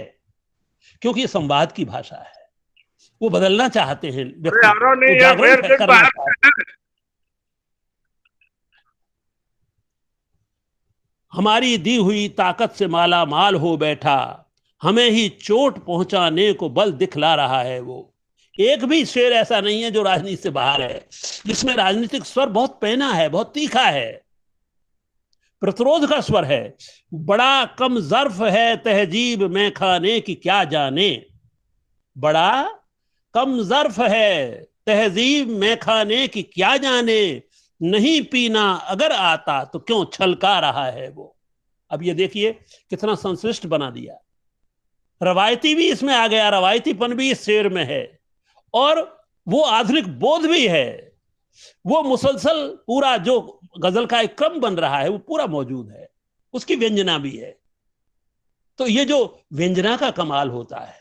क्योंकि ये संवाद की भाषा है। वो बदलना चाहते हैं, हमारी दी हुई ताकत से माला माल हो बैठा, हमें ही चोट पहुंचाने को बल दिखला रहा है वो। एक भी शेर ऐसा नहीं है जो राजनीति से बाहर है, जिसमें राजनीतिक स्वर बहुत पैना है, बहुत तीखा है, प्रतिरोध का स्वर है। बड़ा कम ज़र्फ है तहजीब में खाने की क्या जाने, बड़ा कम ज़र्फ है तहजीब में खाने की क्या जाने, नहीं पीना अगर आता तो क्यों छलका रहा है वो। अब ये देखिए कितना संश्लिष्ट बना दिया। रवायती भी इसमें आ गया, रवायतीपन भी इस शेर में है, और वो आधुनिक बोध भी है। वो मुसलसल पूरा जो गजल का एक क्रम बन रहा है वो पूरा मौजूद है, उसकी व्यंजना भी है। तो ये जो व्यंजना का कमाल होता है,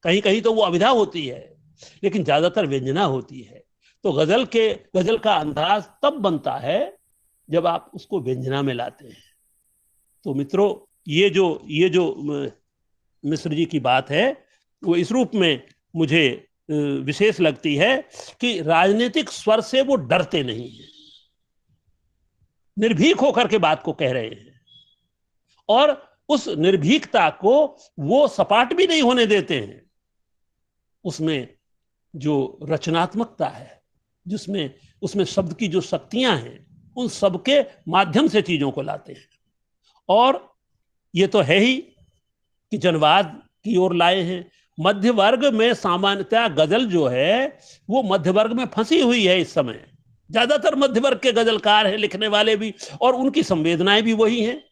कहीं कहीं तो वो अभिधा होती है, लेकिन ज्यादातर व्यंजना होती है। तो गजल का अंदाज तब बनता है जब आप उसको व्यंजना में लाते हैं। तो मित्रों, ये जो मिश्र जी की बात है वो इस रूप में मुझे विशेष लगती है कि राजनीतिक स्वर से वो डरते नहीं हैं, निर्भीक होकर के बात को कह रहे हैं, और उस निर्भीकता को वो सपाट भी नहीं होने देते हैं। उसमें जो रचनात्मकता है, जिसमें उसमें शब्द की जो शक्तियां हैं, उन सबके माध्यम से चीजों को लाते हैं। और ये तो है ही कि जनवाद की ओर लाए हैं। मध्य वर्ग में सामान्यतः गजल जो है वो मध्य वर्ग में फंसी हुई है इस समय। ज्यादातर मध्य वर्ग के गजलकार हैं, लिखने वाले भी, और उनकी संवेदनाएं भी वही हैं।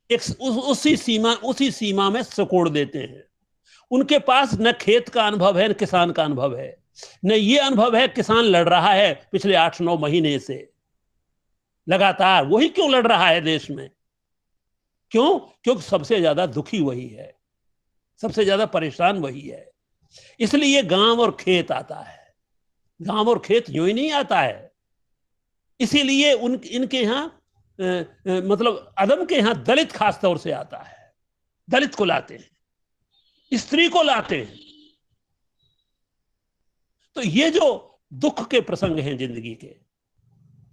उसी सीमा में सिकोड़ देते हैं। उनके पास न खेत का अनुभव है, न किसान का अनुभव है, न ये अनुभव है किसान लड़ रहा है पिछले 8-9 महीने से लगातार। वही क्यों लड़ रहा है देश में? क्यों? क्योंकि सबसे ज्यादा दुखी वही है, सबसे ज्यादा परेशान वही है। इसलिए गांव और खेत आता है। गांव और खेत यूं ही नहीं आता है। इसीलिए इनके यहां मतलब अदम के यहां दलित खास तौर से आता है। दलित को लाते हैं, स्त्री को लाते हैं। तो ये जो दुख के प्रसंग हैं जिंदगी के,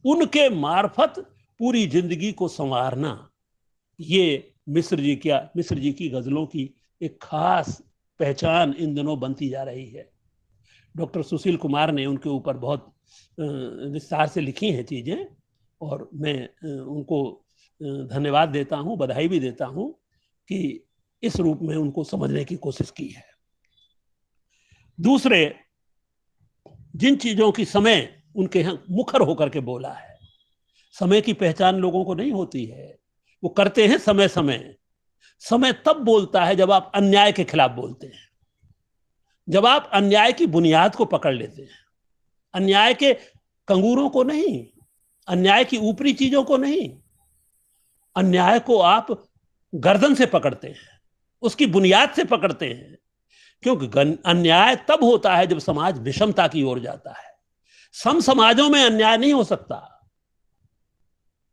उनके मार्फत पूरी जिंदगी को संवारना, ये मिश्र जी की गजलों की एक खास पहचान इन दिनों बनती जा रही है। डॉक्टर सुशील कुमार ने उनके ऊपर बहुत विस्तार से लिखी हैं चीजें, और मैं उनको धन्यवाद देता हूं, बधाई भी देता हूं कि इस रूप में उनको समझने की कोशिश की है। दूसरे, जिन चीजों की समय उनके यहां मुखर होकर के बोला है, समय की पहचान लोगों को नहीं होती है। वो करते हैं समय तब बोलता है जब आप अन्याय के खिलाफ बोलते हैं, जब आप अन्याय की बुनियाद को पकड़ लेते हैं, अन्याय के कंगूरों को नहीं, अन्याय की ऊपरी चीजों को नहीं, अन्याय को आप गर्दन से पकड़ते हैं, उसकी बुनियाद से पकड़ते हैं। क्योंकि अन्याय तब होता है जब समाज विषमता की ओर जाता है। सम समाजों में अन्याय नहीं हो सकता।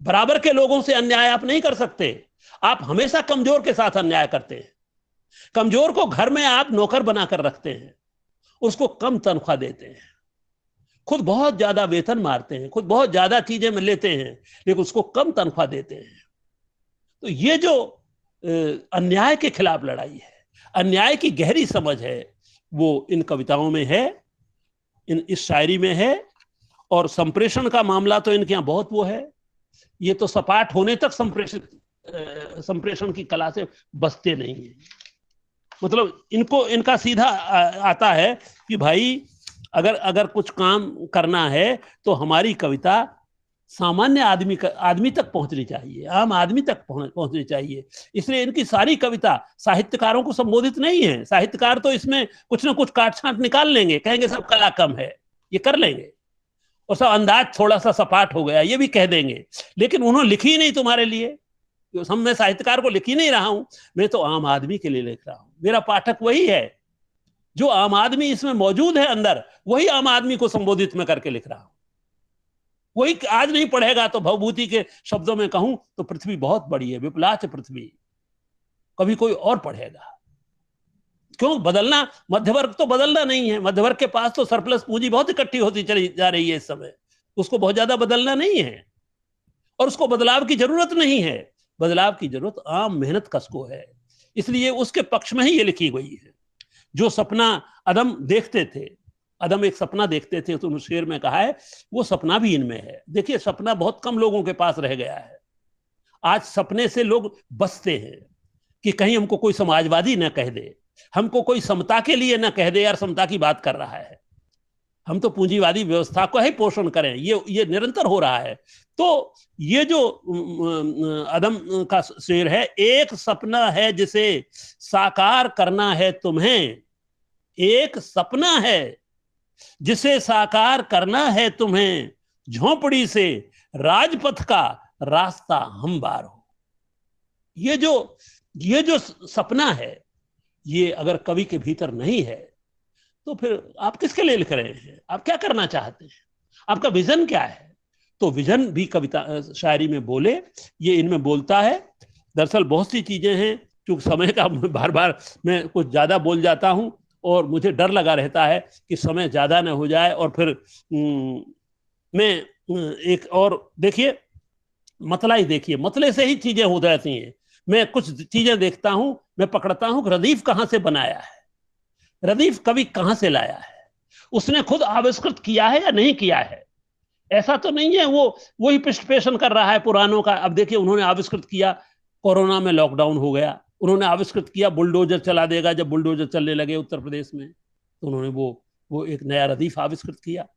बराबर के लोगों से अन्याय आप नहीं कर सकते। आप हमेशा कमजोर के साथ अन्याय करते हैं। कमजोर को घर में आप नौकर बनाकर रखते हैं, उसको कम तनख्वाह देते हैं, खुद बहुत ज्यादा वेतन मारते हैं, खुद बहुत ज्यादा चीजें में लेते हैं, लेकिन उसको कम तनख्वाह देते हैं। तो ये जो अन्याय के खिलाफ लड़ाई है, अन्याय की गहरी समझ है, वो इन कविताओं में है, इस शायरी में है। और संप्रेषण का मामला तो इनके यहां बहुत वो है। ये तो सपाट होने तक संप्रेषण की कला से बचते नहीं है। मतलब इनका सीधा आता है कि भाई अगर कुछ काम करना है तो हमारी कविता सामान्य आदमी तक पहुंचनी चाहिए, आम आदमी तक पहुंचनी चाहिए। इसलिए इनकी सारी कविता साहित्यकारों को संबोधित नहीं है। साहित्यकार तो इसमें कुछ ना कुछ काट छांट निकाल लेंगे, कहेंगे सब कला कम है, ये कर लेंगे, और सब अंदाज थोड़ा सा सपाट हो गया, ये भी कह देंगे। लेकिन उन्होंने लिखी ही नहीं तुम्हारे लिए। मैं साहित्यकार को लिख ही नहीं रहा हूं, मैं तो आम आदमी के लिए लिख रहा हूं। मेरा पाठक वही है, जो आम आदमी इसमें मौजूद है अंदर, वही आम आदमी को संबोधित में करके लिख रहा हूं। वही आज नहीं पढ़ेगा तो भवभूति के शब्दों में कहूं तो पृथ्वी बहुत बड़ी है, विपुलाच पृथ्वी, कभी कोई और पढ़ेगा। क्यों बदलना? मध्यवर्ग तो बदलना नहीं है। मध्यवर्ग के पास तो सरप्लस पूंजी बहुत इकट्ठी होती चली जा रही है इस समय, उसको बहुत ज्यादा बदलना नहीं है, और उसको बदलाव की जरूरत नहीं है। बदलाव की जरूरत आम मेहनत कश को है। इसलिए उसके पक्ष में ही ये लिखी गई है। जो सपना अदम देखते थे, अदम एक सपना देखते थे, तो शेर में कहा है वो सपना भी इनमें है। देखिए, सपना बहुत कम लोगों के पास रह गया है। आज सपने से लोग बचते हैं कि कहीं हमको कोई समाजवादी न कह दे, हमको कोई समता के लिए न कह दे, यार समता की बात कर रहा है। हम तो पूंजीवादी व्यवस्था को ही पोषण करें, ये निरंतर हो रहा है। तो ये जो अदम का शेर है, एक सपना है जिसे साकार करना है तुम्हें, एक सपना है जिसे साकार करना है तुम्हें, झोंपड़ी से राजपथ का रास्ता हमवार हो। ये जो सपना है, ये अगर कवि के भीतर नहीं है तो फिर आप किसके लिए लिख रहे हैं? आप क्या करना चाहते हैं? आपका विजन क्या है? तो विजन भी कविता शायरी में बोले, ये इनमें बोलता है। दरअसल बहुत सी चीजें हैं, क्योंकि समय का बार बार मैं कुछ ज्यादा बोल जाता हूं और मुझे डर लगा रहता है कि समय ज्यादा न हो जाए और फिर मैं एक और देखिए, मतला ही देखिए, मतले से ही चीजें हो जाती हैं। मैं कुछ चीजें देखता हूं, मैं पकड़ता हूं रदीफ कहां से बनाया है, रदीफ कवि कहां से लाया है, उसने खुद आविष्कृत किया है या नहीं किया है। ऐसा तो नहीं है वो वही पृष्ठपोषण कर रहा है पुरानों का। अब देखिए, उन्होंने आविष्कृत किया, कोरोना में लॉकडाउन हो गया, उन्होंने आविष्कृत किया बुलडोजर चला देगा। जब बुलडोजर चलने लगे उत्तर प्रदेश में, तो उन्होंने वो एक नया रदीफ आविष्कृत किया।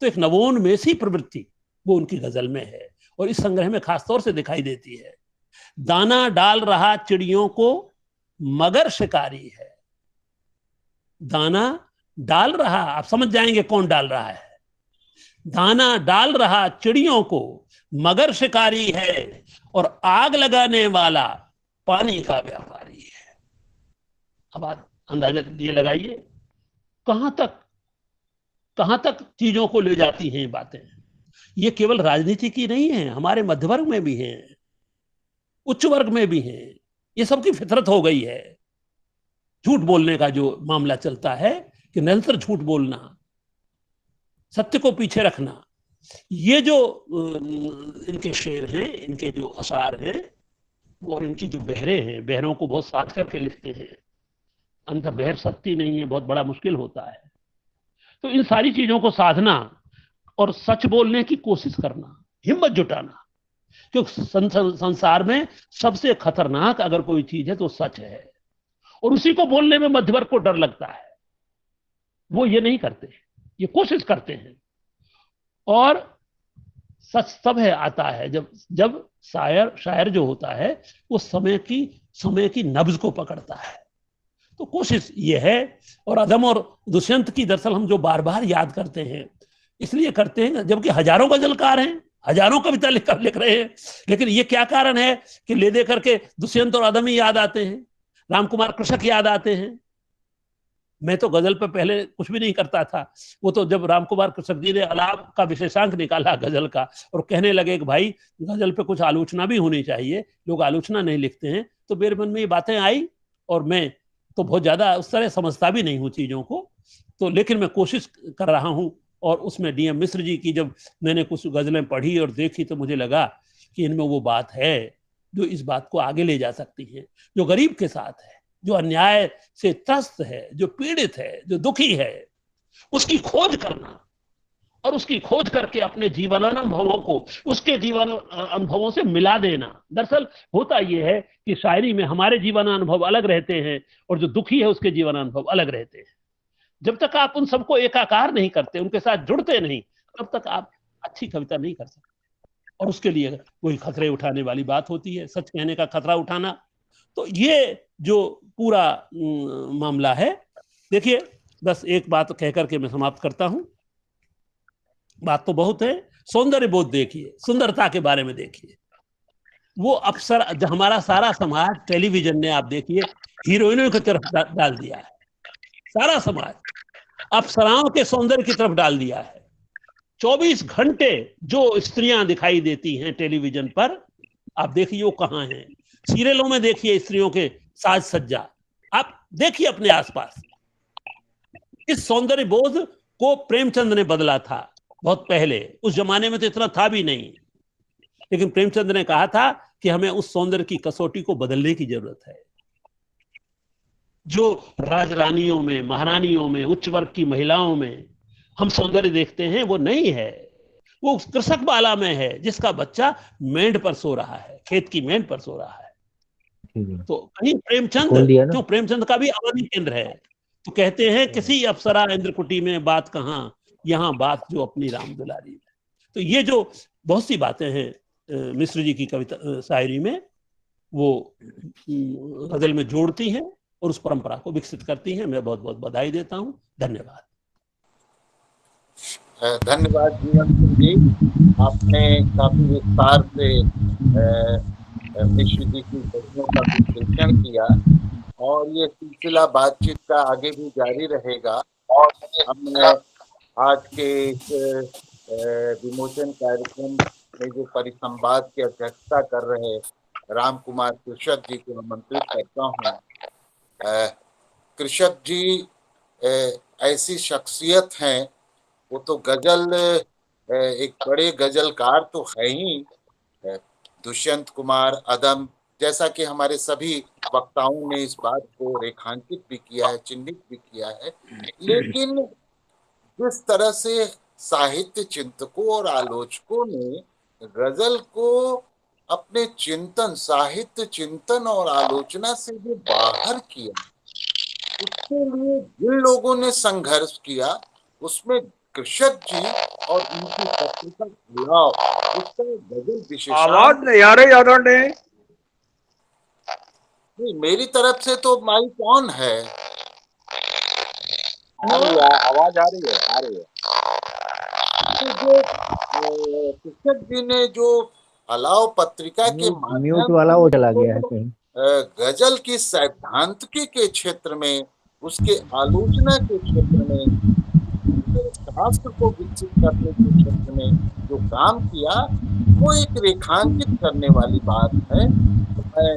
तो एक नवोन्मेषी प्रवृत्ति वो उनकी गजल में है और इस संग्रह में खासतौर से दिखाई देती है। दाना डाल रहा चिड़ियों को मगर शिकारी है, दाना डाल रहा, आप समझ जाएंगे कौन डाल रहा है। दाना डाल रहा चिड़ियों को मगर शिकारी है, और आग लगाने वाला पानी का व्यापारी है। अब आप अंदाजा ये लगाइए कहां तक चीजों को ले जाती हैं बातें। ये केवल राजनीति की नहीं है, हमारे मध्य वर्ग में भी हैं, उच्च वर्ग में भी हैं। ये सबकी फितरत हो गई है। झूठ बोलने का जो मामला चलता है कि निरंतर झूठ बोलना, सत्य को पीछे रखना, ये जो इनके शेर हैं, इनके जो अशार हैं, और इनकी जो बहरे हैं, बहरों को बहुत साथ करके लिखते हैं। अंत बहर सत्य नहीं है, बहुत बड़ा मुश्किल होता है। तो इन सारी चीजों को साधना और सच बोलने की कोशिश करना, हिम्मत जुटाना, क्योंकि संसार में सबसे खतरनाक अगर कोई चीज है तो सच है, और उसी को बोलने में मध्य वर्ग को डर लगता है। वो ये नहीं करते, ये कोशिश करते हैं। और सच तब है आता है जब शायर जो होता है वो समय की नब्ज को पकड़ता है। तो कोशिश ये है। और अदम और दुष्यंत की दरअसल हम जो बार बार याद करते हैं, इसलिए करते हैं जबकि हजारों गजलकार हैं, हजारों कविता लिख रहे हैं, लेकिन ये क्या कारण है कि ले दे करके दुष्यंत और अदम ही याद आते हैं, राम कुमार कृषक याद आते हैं। मैं तो गजल पे पहले कुछ भी नहीं करता था। वो तो जब राम कुमार कृषक जी ने अलाप का विशेषांक निकाला गजल का और कहने लगे कि भाई गजल पे कुछ आलोचना भी होनी चाहिए, लोग आलोचना नहीं लिखते हैं, तो मेरे मन में ये बातें आई। और मैं तो बहुत ज्यादा उस तरह समझता भी नहीं हूँ चीजों को, तो लेकिन मैं कोशिश कर रहा हूँ। और उसमें डीएम मिश्र जी की जब मैंने कुछ गजलें पढ़ी और देखी तो मुझे लगा कि इनमें वो बात है जो इस बात को आगे ले जा सकती है, जो गरीब के साथ है, जो अन्याय से त्रस्त है, जो पीड़ित है, जो दुखी है, उसकी खोज करना और उसकी खोज करके अपने जीवन अनुभवों को उसके जीवन अनुभवों से मिला देना। दरअसल होता यह है कि शायरी में हमारे जीवन अनुभव अलग रहते हैं और जो दुखी है उसके जीवन अनुभव अलग रहते हैं। जब तक आप उन सबको एकाकार नहीं करते, उनके साथ जुड़ते नहीं, तब तक आप अच्छी कविता नहीं कर सकते। और उसके लिए कोई खतरे उठाने वाली बात होती है, सच कहने का खतरा उठाना। तो ये जो पूरा मामला है, देखिए बस एक बात कह करके मैं समाप्त करता हूं। बात तो बहुत है, सौंदर्य बोध देखिए, सुंदरता के बारे में देखिए। वो अक्सर हमारा सारा समाज टेलीविजन ने आप देखिए हीरोइनों की तरफ डाल दिया है, सारा समाज अप्सराओं के सौंदर्य की तरफ डाल दिया है। 24 घंटे जो स्त्रियां दिखाई देती हैं टेलीविजन पर, आप देखिए वो कहां हैं। सीरियलों में देखिए स्त्रियों के साज सज्जा, आप देखिए अपने आसपास। इस सौंदर्य बोध को प्रेमचंद ने बदला था बहुत पहले, उस जमाने में तो इतना था भी नहीं, लेकिन प्रेमचंद ने कहा था कि हमें उस सौंदर्य की कसौटी को बदलने की जरूरत है। जो राजरानियों में, महारानियों में, उच्च वर्ग की महिलाओं में हम सौंदर्य देखते हैं वो नहीं है, वो कृषक बाला में है जिसका बच्चा मेंढ पर सो रहा है, खेत की मेंढ पर सो रहा है। तो कहीं प्रेमचंद का भी अवधि केंद्र है। तो कहते हैं किसी अप्सरा इंद्रकुटी में बात कहां, यहाँ बात जो अपनी राम दुलारी है। तो ये जो बहुत सी बातें हैं मिश्र जी की कविता शायरी में, वो गजल में जोड़ती हैं और उस परंपरा को विकसित करती हैं। मैं बहुत बहुत बधाई देता हूं। धन्यवाद। धन्यवाद जीवन सिंह जी, आपने काफी विस्तार से मिश्र जी की गजलों का विश्लेषण किया और ये सिलसिला बातचीत का आगे भी जारी रहेगा। हम आज के इस विमोचन कार्यक्रम में जो परिसंवाद की अध्यक्षता कर रहे राम कुमार कृषक जी को आमंत्रित करता हूँ। कृषक जी ऐसी शख्सियत हैं, वो तो गजल एक बड़े गजलकार तो है ही, दुष्यंत कुमार, अदम, जैसा कि हमारे सभी वक्ताओं ने इस बात को रेखांकित भी किया है, चिन्हित भी किया है। लेकिन जिस तरह से साहित्य चिंतकों और आलोचकों ने गजल को अपने चिंतन, साहित्य चिंतन और आलोचना से भी बाहर किया, उसके लिए जिन लोगों ने संघर्ष किया, उसमें कृषक जी और उनकी पत्रिका गुलाब, उसका गजल विशेषांक। आवाज नहीं आ रही यादव ने। नहीं, मेरी तरफ से तो माइक ऑन है। आवाज आ रही है, आ रही है। तो जो कृषक जी ने जो अलाव पत्रिका के म्यूट वाला वो चला गया है कहीं। गजल की सैद्धांतिकी के क्षेत्र में, उसके आलोचना के क्षेत्र में, उसके शास्त्र को विकसित करने के क्षेत्र में जो काम किया, वो एक रेखांकित करने वाली बात है। तो मैं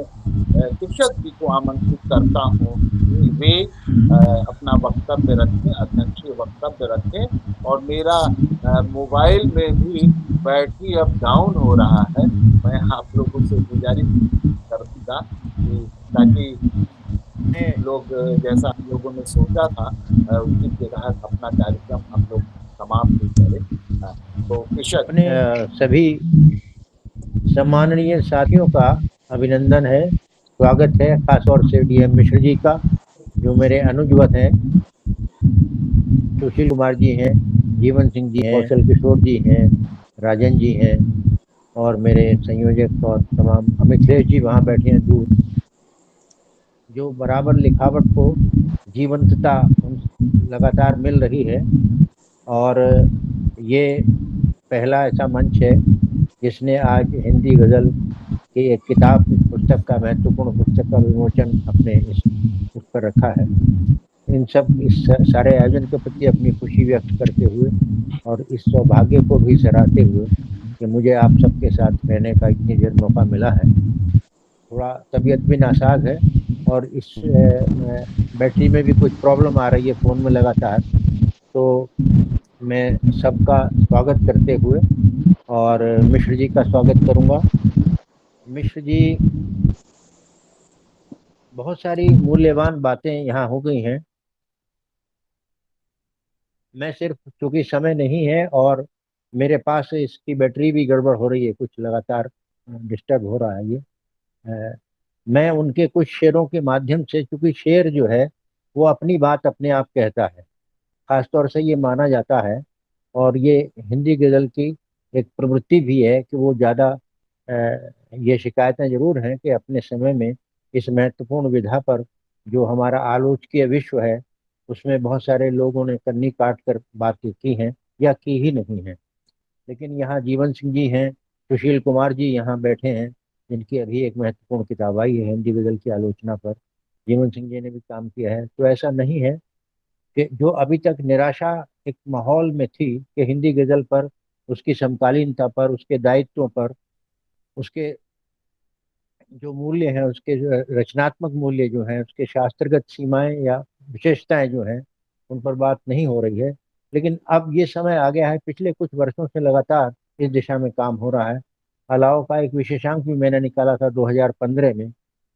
कृषक जी को आमंत्रित करता हूँ कि वे अपना वक्तव्य रखें, अध्यक्षीय वक्तव्य रखें। और मेरा मोबाइल में भी बैटरी अब डाउन हो रहा है। मैं आप लोगों से गुजारिश करूंगा कि ताकि लोग, जैसा हम लोगों ने सोचा था, उसी के तहत अपना कार्यक्रम हम लोग समाप्त करें। तो कृषक अपने सभी सम्माननीय साथियों का अभिनंदन है, स्वागत है, खासतौर से डीएम मिश्र जी का, जो मेरे अनुजवत हैं। सुशील कुमार जी हैं, जीवन सिंह जी हैं, कौशल किशोर जी हैं, राजन जी हैं, और मेरे संयोजक और तमाम अमितलेश जी वहाँ बैठे हैं दूर, जो बराबर लिखावट को जीवंतता लगातार मिल रही है। और ये पहला ऐसा मंच है जिसने आज हिंदी गज़ल की एक किताब, पुस्तक का, महत्वपूर्ण पुस्तक का विमोचन अपने उस पर रखा है। इस सारे आयोजन के प्रति अपनी खुशी व्यक्त करते हुए और इस सौभाग्य को भी सराहते हुए कि मुझे आप सबके साथ रहने का इतनी देर मौका मिला है। थोड़ा तबीयत भी नासाज है और इस बैटरी में भी कुछ प्रॉब्लम आ रही है फ़ोन में लगातार। तो मैं सबका स्वागत करते हुए और मिश्र जी का स्वागत करूंगा। मिश्र जी, बहुत सारी मूल्यवान बातें यहाँ हो गई हैं। मैं सिर्फ, चूंकि समय नहीं है और मेरे पास इसकी बैटरी भी गड़बड़ हो रही है, कुछ लगातार डिस्टर्ब हो रहा है ये। मैं उनके कुछ शेरों के माध्यम से, चूंकि शेर जो है वो अपनी बात अपने आप कहता है, खासतौर से ये माना जाता है, और ये हिंदी गज़ल की एक प्रवृत्ति भी है कि वो ज़्यादा, ये शिकायतें जरूर हैं कि अपने समय में इस महत्वपूर्ण विधा पर, जो हमारा आलोचकीय विश्व है, उसमें बहुत सारे लोगों ने कन्नी काट कर बातें की हैं या की ही नहीं है। लेकिन यहाँ जीवन सिंह जी हैं, सुशील कुमार जी यहाँ बैठे हैं, जिनकी अभी एक महत्वपूर्ण किताब आई है हिंदी गज़ल की आलोचना पर। जीवन सिंह जी ने भी काम किया है। तो ऐसा नहीं है कि जो अभी तक निराशा एक माहौल में थी कि हिंदी गज़ल पर, उसकी समकालीनता पर, उसके दायित्वों पर, उसके जो मूल्य हैं, उसके जो रचनात्मक मूल्य जो हैं, उसके शास्त्रगत सीमाएं या विशेषताएं जो हैं, उन पर बात नहीं हो रही है। लेकिन अब ये समय आ गया है, पिछले कुछ वर्षों से लगातार इस दिशा में काम हो रहा है। अलाव का एक विशेषांक भी मैंने निकाला था 2015 में।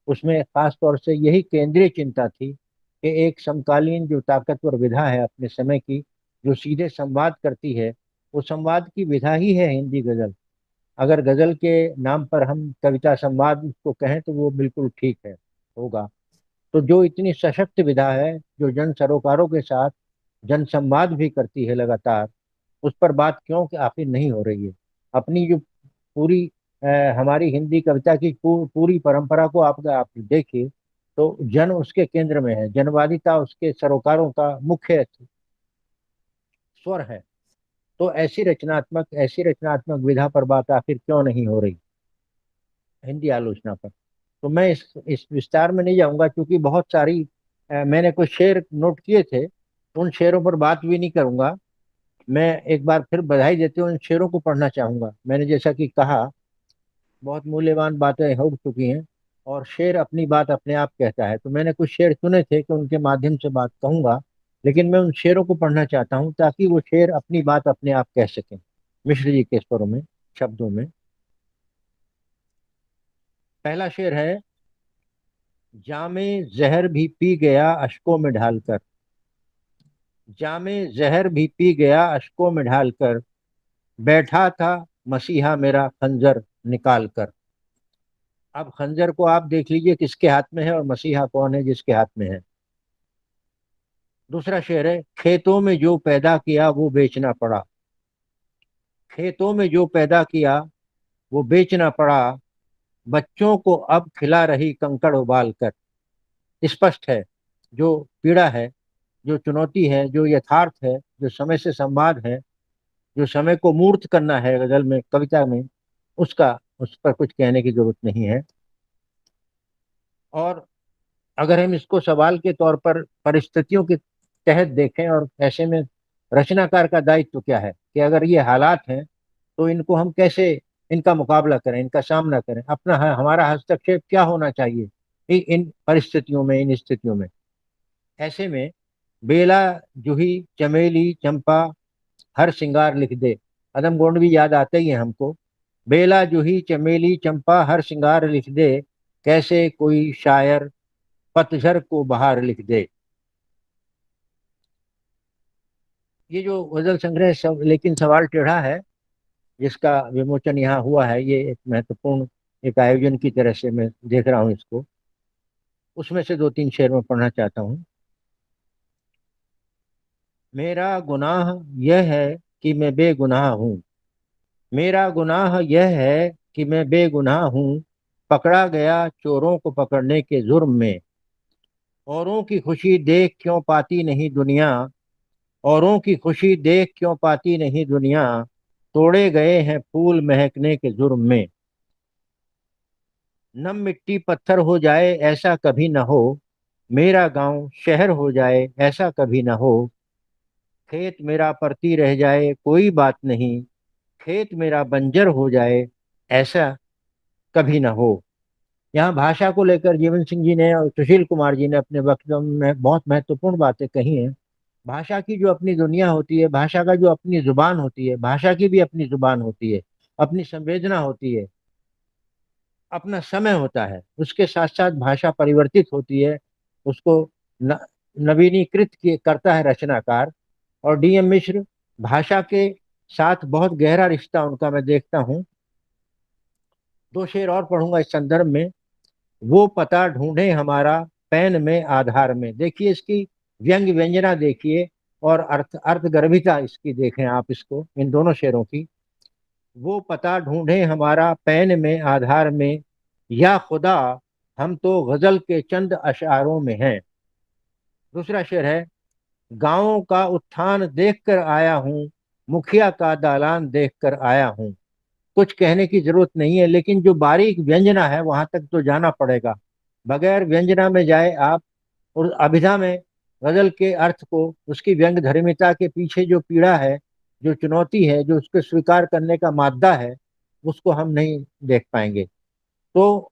उसमें खास तौर से यही केंद्रीय चिंता थी कि एक समकालीन जो ताकतवर विधा है अपने समय की, जो सीधे संवाद करती है, वो संवाद की विधा ही है हिंदी गज़ल। अगर गज़ल के नाम पर हम कविता संवाद उसको कहें तो वो बिल्कुल ठीक है, होगा। तो जो इतनी सशक्त विधा है, जो जन सरोकारों के साथ जन संवाद भी करती है लगातार, उस पर बात क्यों कि आखिर नहीं हो रही है। अपनी जो पूरी हमारी हिंदी कविता की पूरी परंपरा को आप देखिए तो जन उसके केंद्र में है, जनवादिता उसके सरोकारों का मुख्य स्वर है। तो ऐसी रचनात्मक विधा पर बात आखिर क्यों नहीं हो रही हिंदी आलोचना पर। तो मैं इस विस्तार में नहीं जाऊंगा, क्योंकि बहुत सारी मैंने कुछ शेर नोट किए थे, उन शेरों पर बात भी नहीं करूंगा। मैं एक बार फिर बधाई देते हुए उन शेरों को पढ़ना चाहूंगा। मैंने जैसा कि कहा, बहुत मूल्यवान बातें हो चुकी हैं और शेर अपनी बात अपने आप कहता है। तो मैंने कुछ शेर चुने थे कि उनके माध्यम से बात कहूंगा, लेकिन मैं उन शेरों को पढ़ना चाहता हूं ताकि वो शेर अपनी बात अपने आप कह सकें मिश्र जी के स्वरों में, शब्दों में। पहला शेर है, जामे जहर भी पी गया अश्कों में ढालकर, जामे जहर भी पी गया अश्कों में ढालकर, बैठा था मसीहा मेरा खंजर निकाल कर। अब खंजर को आप देख लीजिए किसके हाथ में है और मसीहा कौन है जिसके हाथ में है। दूसरा शेर है, खेतों में जो पैदा किया वो बेचना पड़ा, खेतों में जो पैदा किया वो बेचना पड़ा, बच्चों को अब खिला रही कंकड़ उबाल कर। स्पष्ट है, जो पीड़ा है, जो चुनौती है, जो यथार्थ है, जो समय से संवाद है, जो समय को मूर्त करना है गजल में, कविता में, उसका उस पर कुछ कहने की जरूरत नहीं है। और अगर हम इसको सवाल के तौर पर परिस्थितियों के तहत देखें, और ऐसे में रचनाकार का दायित्व क्या है कि अगर ये हालात हैं तो इनको हम कैसे, इनका मुकाबला करें, इनका सामना करें, अपना हमारा हस्तक्षेप क्या होना चाहिए इन परिस्थितियों में, इन स्थितियों में। ऐसे में बेला जूही चमेली चंपा हर श्रृंगार लिख दे, अदम गोंड भी याद आते ही है हमको। बेला जूही चमेली चंपा हर श्रृंगार लिख दे, कैसे कोई शायर पतझर को बहार लिख दे। ये जो गजल संग्रह लेकिन सवाल टेढ़ा है, जिसका विमोचन यहाँ हुआ है, ये एक महत्वपूर्ण एक आयोजन की तरह से मैं देख रहा हूँ इसको। उसमें से दो तीन शेर में पढ़ना चाहता हूँ। मेरा गुनाह यह है कि मैं बेगुनाह हूँ, मेरा गुनाह यह है कि मैं बेगुनाह हूँ, पकड़ा गया चोरों को पकड़ने के जुर्म में, औरों की खुशी देख क्यों पाती नहीं दुनिया, औरों की खुशी देख क्यों पाती नहीं दुनिया, तोड़े गए हैं फूल महकने के जुर्म में। नम मिट्टी पत्थर हो जाए ऐसा कभी न हो, मेरा गांव शहर हो जाए ऐसा कभी न हो, खेत मेरा परती रह जाए कोई बात नहीं, खेत मेरा बंजर हो जाए ऐसा कभी न हो। यहाँ भाषा को लेकर जीवन सिंह जी ने और सुशील कुमार जी ने अपने वक्तव्य में बहुत महत्वपूर्ण बातें कही हैं। भाषा की जो अपनी दुनिया होती है, भाषा का जो अपनी जुबान होती है, भाषा की भी अपनी जुबान होती है, अपनी संवेदना होती है, अपना समय होता है। उसके साथ साथ भाषा परिवर्तित होती है, उसको न, करता है रचनाकार। और डीएम मिश्र, भाषा के साथ बहुत गहरा रिश्ता उनका मैं देखता हूँ। दो शेर और पढ़ूंगा इस संदर्भ में। वो पता ढूंढे हमारा पैन में आधार में, देखिए इसकी व्यंग व्यंजना देखिए, और अर्थ गर्भिता इसकी देखें आप, इसको इन दोनों शेरों की। वो पता ढूंढे हमारा पैन में आधार में, या खुदा हम तो गजल के चंद अशारों में हैं। दूसरा शेर है, गांवों का उत्थान देख कर आया हूँ, मुखिया का दालान देख कर आया हूँ। कुछ कहने की जरूरत नहीं है, लेकिन जो बारीक व्यंजना है वहां तक तो जाना पड़ेगा। बगैर व्यंजना में जाए आप और अभिधा में गजल के अर्थ को, उसकी व्यंग धर्मिता के पीछे जो पीड़ा है, जो चुनौती है, जो उसको स्वीकार करने का मादा है, उसको हम नहीं देख पाएंगे। तो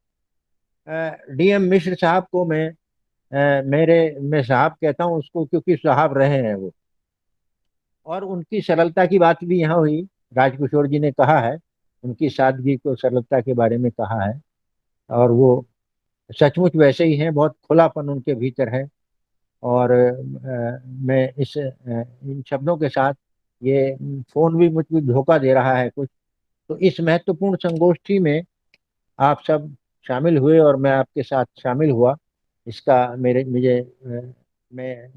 डीएम मिश्र साहब को मैं मैं साहब कहता हूँ उसको, क्योंकि साहब रहे हैं वो। और उनकी सरलता की बात भी यहाँ हुई, राजकिशोर जी ने कहा है, उनकी सादगी को, सरलता के बारे में कहा है, और वो सचमुच वैसे ही हैं, बहुत खुलापन उनके भीतर है। और मैं इन शब्दों के साथ, ये फोन भी मुझको धोखा दे रहा है कुछ, तो इस महत्वपूर्ण संगोष्ठी में आप सब शामिल हुए और मैं आपके साथ शामिल हुआ, इसका मेरे मुझे मैं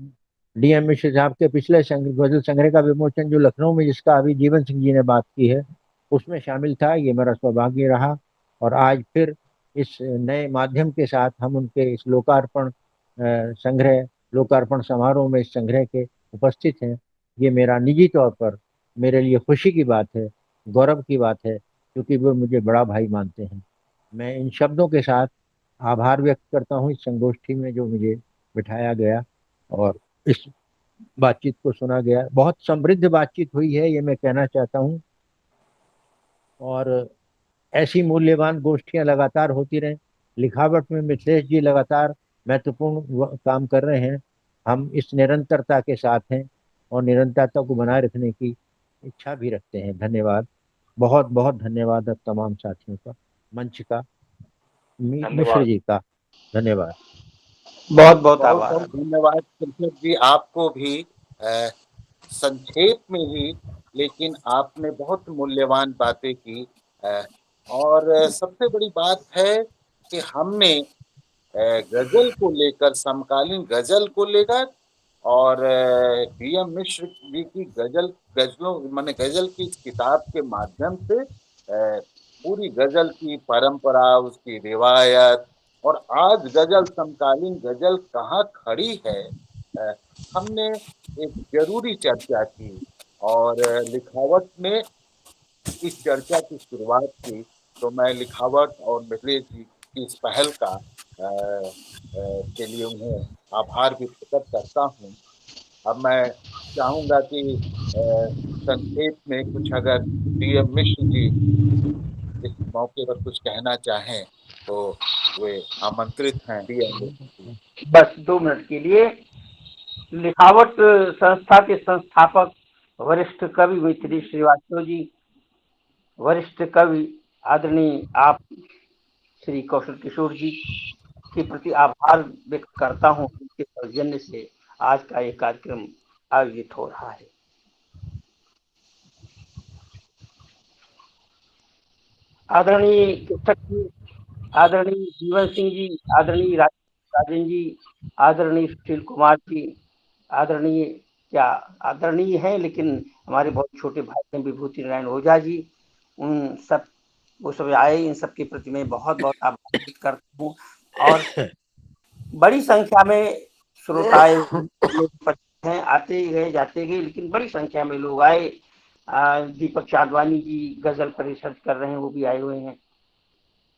DM मिश्र साहब के पिछले गजल संग्रह का विमोचन जो लखनऊ में, जिसका अभी जीवन सिंह जी ने बात की है, उसमें शामिल था। ये मेरा सौभाग्य रहा और आज फिर इस नए माध्यम के साथ हम उनके इस लोकार्पण समारोह में इस संग्रह के उपस्थित हैं। ये मेरा निजी तौर पर मेरे लिए खुशी की बात है, गौरव की बात है, क्योंकि वो मुझे बड़ा भाई मानते हैं। मैं इन शब्दों के साथ आभार व्यक्त करता हूँ इस संगोष्ठी में जो मुझे बिठाया गया और इस बातचीत को सुना गया। बहुत समृद्ध बातचीत हुई है, ये मैं कहना चाहता हूँ। और ऐसी मूल्यवान गोष्ठियां लगातार होती रहें। लिखावट में मिथिलेश जी लगातार महत्वपूर्ण काम कर रहे हैं। हम इस निरंतरता के साथ हैं और निरंतरता को बनाए रखने की इच्छा भी रखते हैं। धन्यवाद, बहुत बहुत धन्यवाद अब तमाम साथियों का, मंच का, मिश्र जी का धन्यवाद। बहुत बहुत आभार। बहुत धन्यवाद कृष्ण जी, आपको भी संक्षेप में ही, लेकिन आपने बहुत मूल्यवान बातें की। और सबसे बड़ी बात है कि हमने गजल को लेकर, समकालीन गजल को लेकर और DM मिश्र जी की गजल की इस किताब के माध्यम से पूरी गजल की परंपरा, उसकी रिवायत और आज गजल, समकालीन गजल कहाँ खड़ी है, हमने एक जरूरी चर्चा की और लिखावट ने इस चर्चा की शुरुआत की। तो मैं लिखावट और मिथिलेश जी की इस पहल का के लिए उन्हें आभार भी प्रकट करता हूँ। अब मैं चाहूंगा कि संक्षेप में कुछ अगर DM मिश्र जी इस मौके पर कुछ कहना चाहें तो वे आमंत्रित हैं। DM मिश्र जी। बस 2 मिनट के लिए। लिखावट संस्था के संस्थापक वरिष्ठ कवि मिथिलेश श्रीवास्तव जी, वरिष्ठ कवि आदरणीय आप श्री कौशल किशोर जी के प्रति आभार व्यक्त करता हूँ। उनके सौजन्य से आज का ये कार्यक्रम आयोजित हो रहा है। आदरणीय शिक्षक जी, आदरणीय जीवन सिंह जी, आदरणीय राजेंद्र जी, आदरणीय सुशील कुमार जी, आदरणीय हैं लेकिन हमारे बहुत छोटे भाई हैं विभूति नारायण ओझा जी, उन सब वो सब आए, इन सब के प्रति मैं बहुत बहुत आभार व्यक्त करता हूँ। और बड़ी संख्या में श्रोताएं हैं, आते गए जाते गए, लेकिन बड़ी संख्या में लोग आए। दीपक चांदवानी जी गजल पर रिसर्च कर रहे हैं, वो भी आए हुए हैं।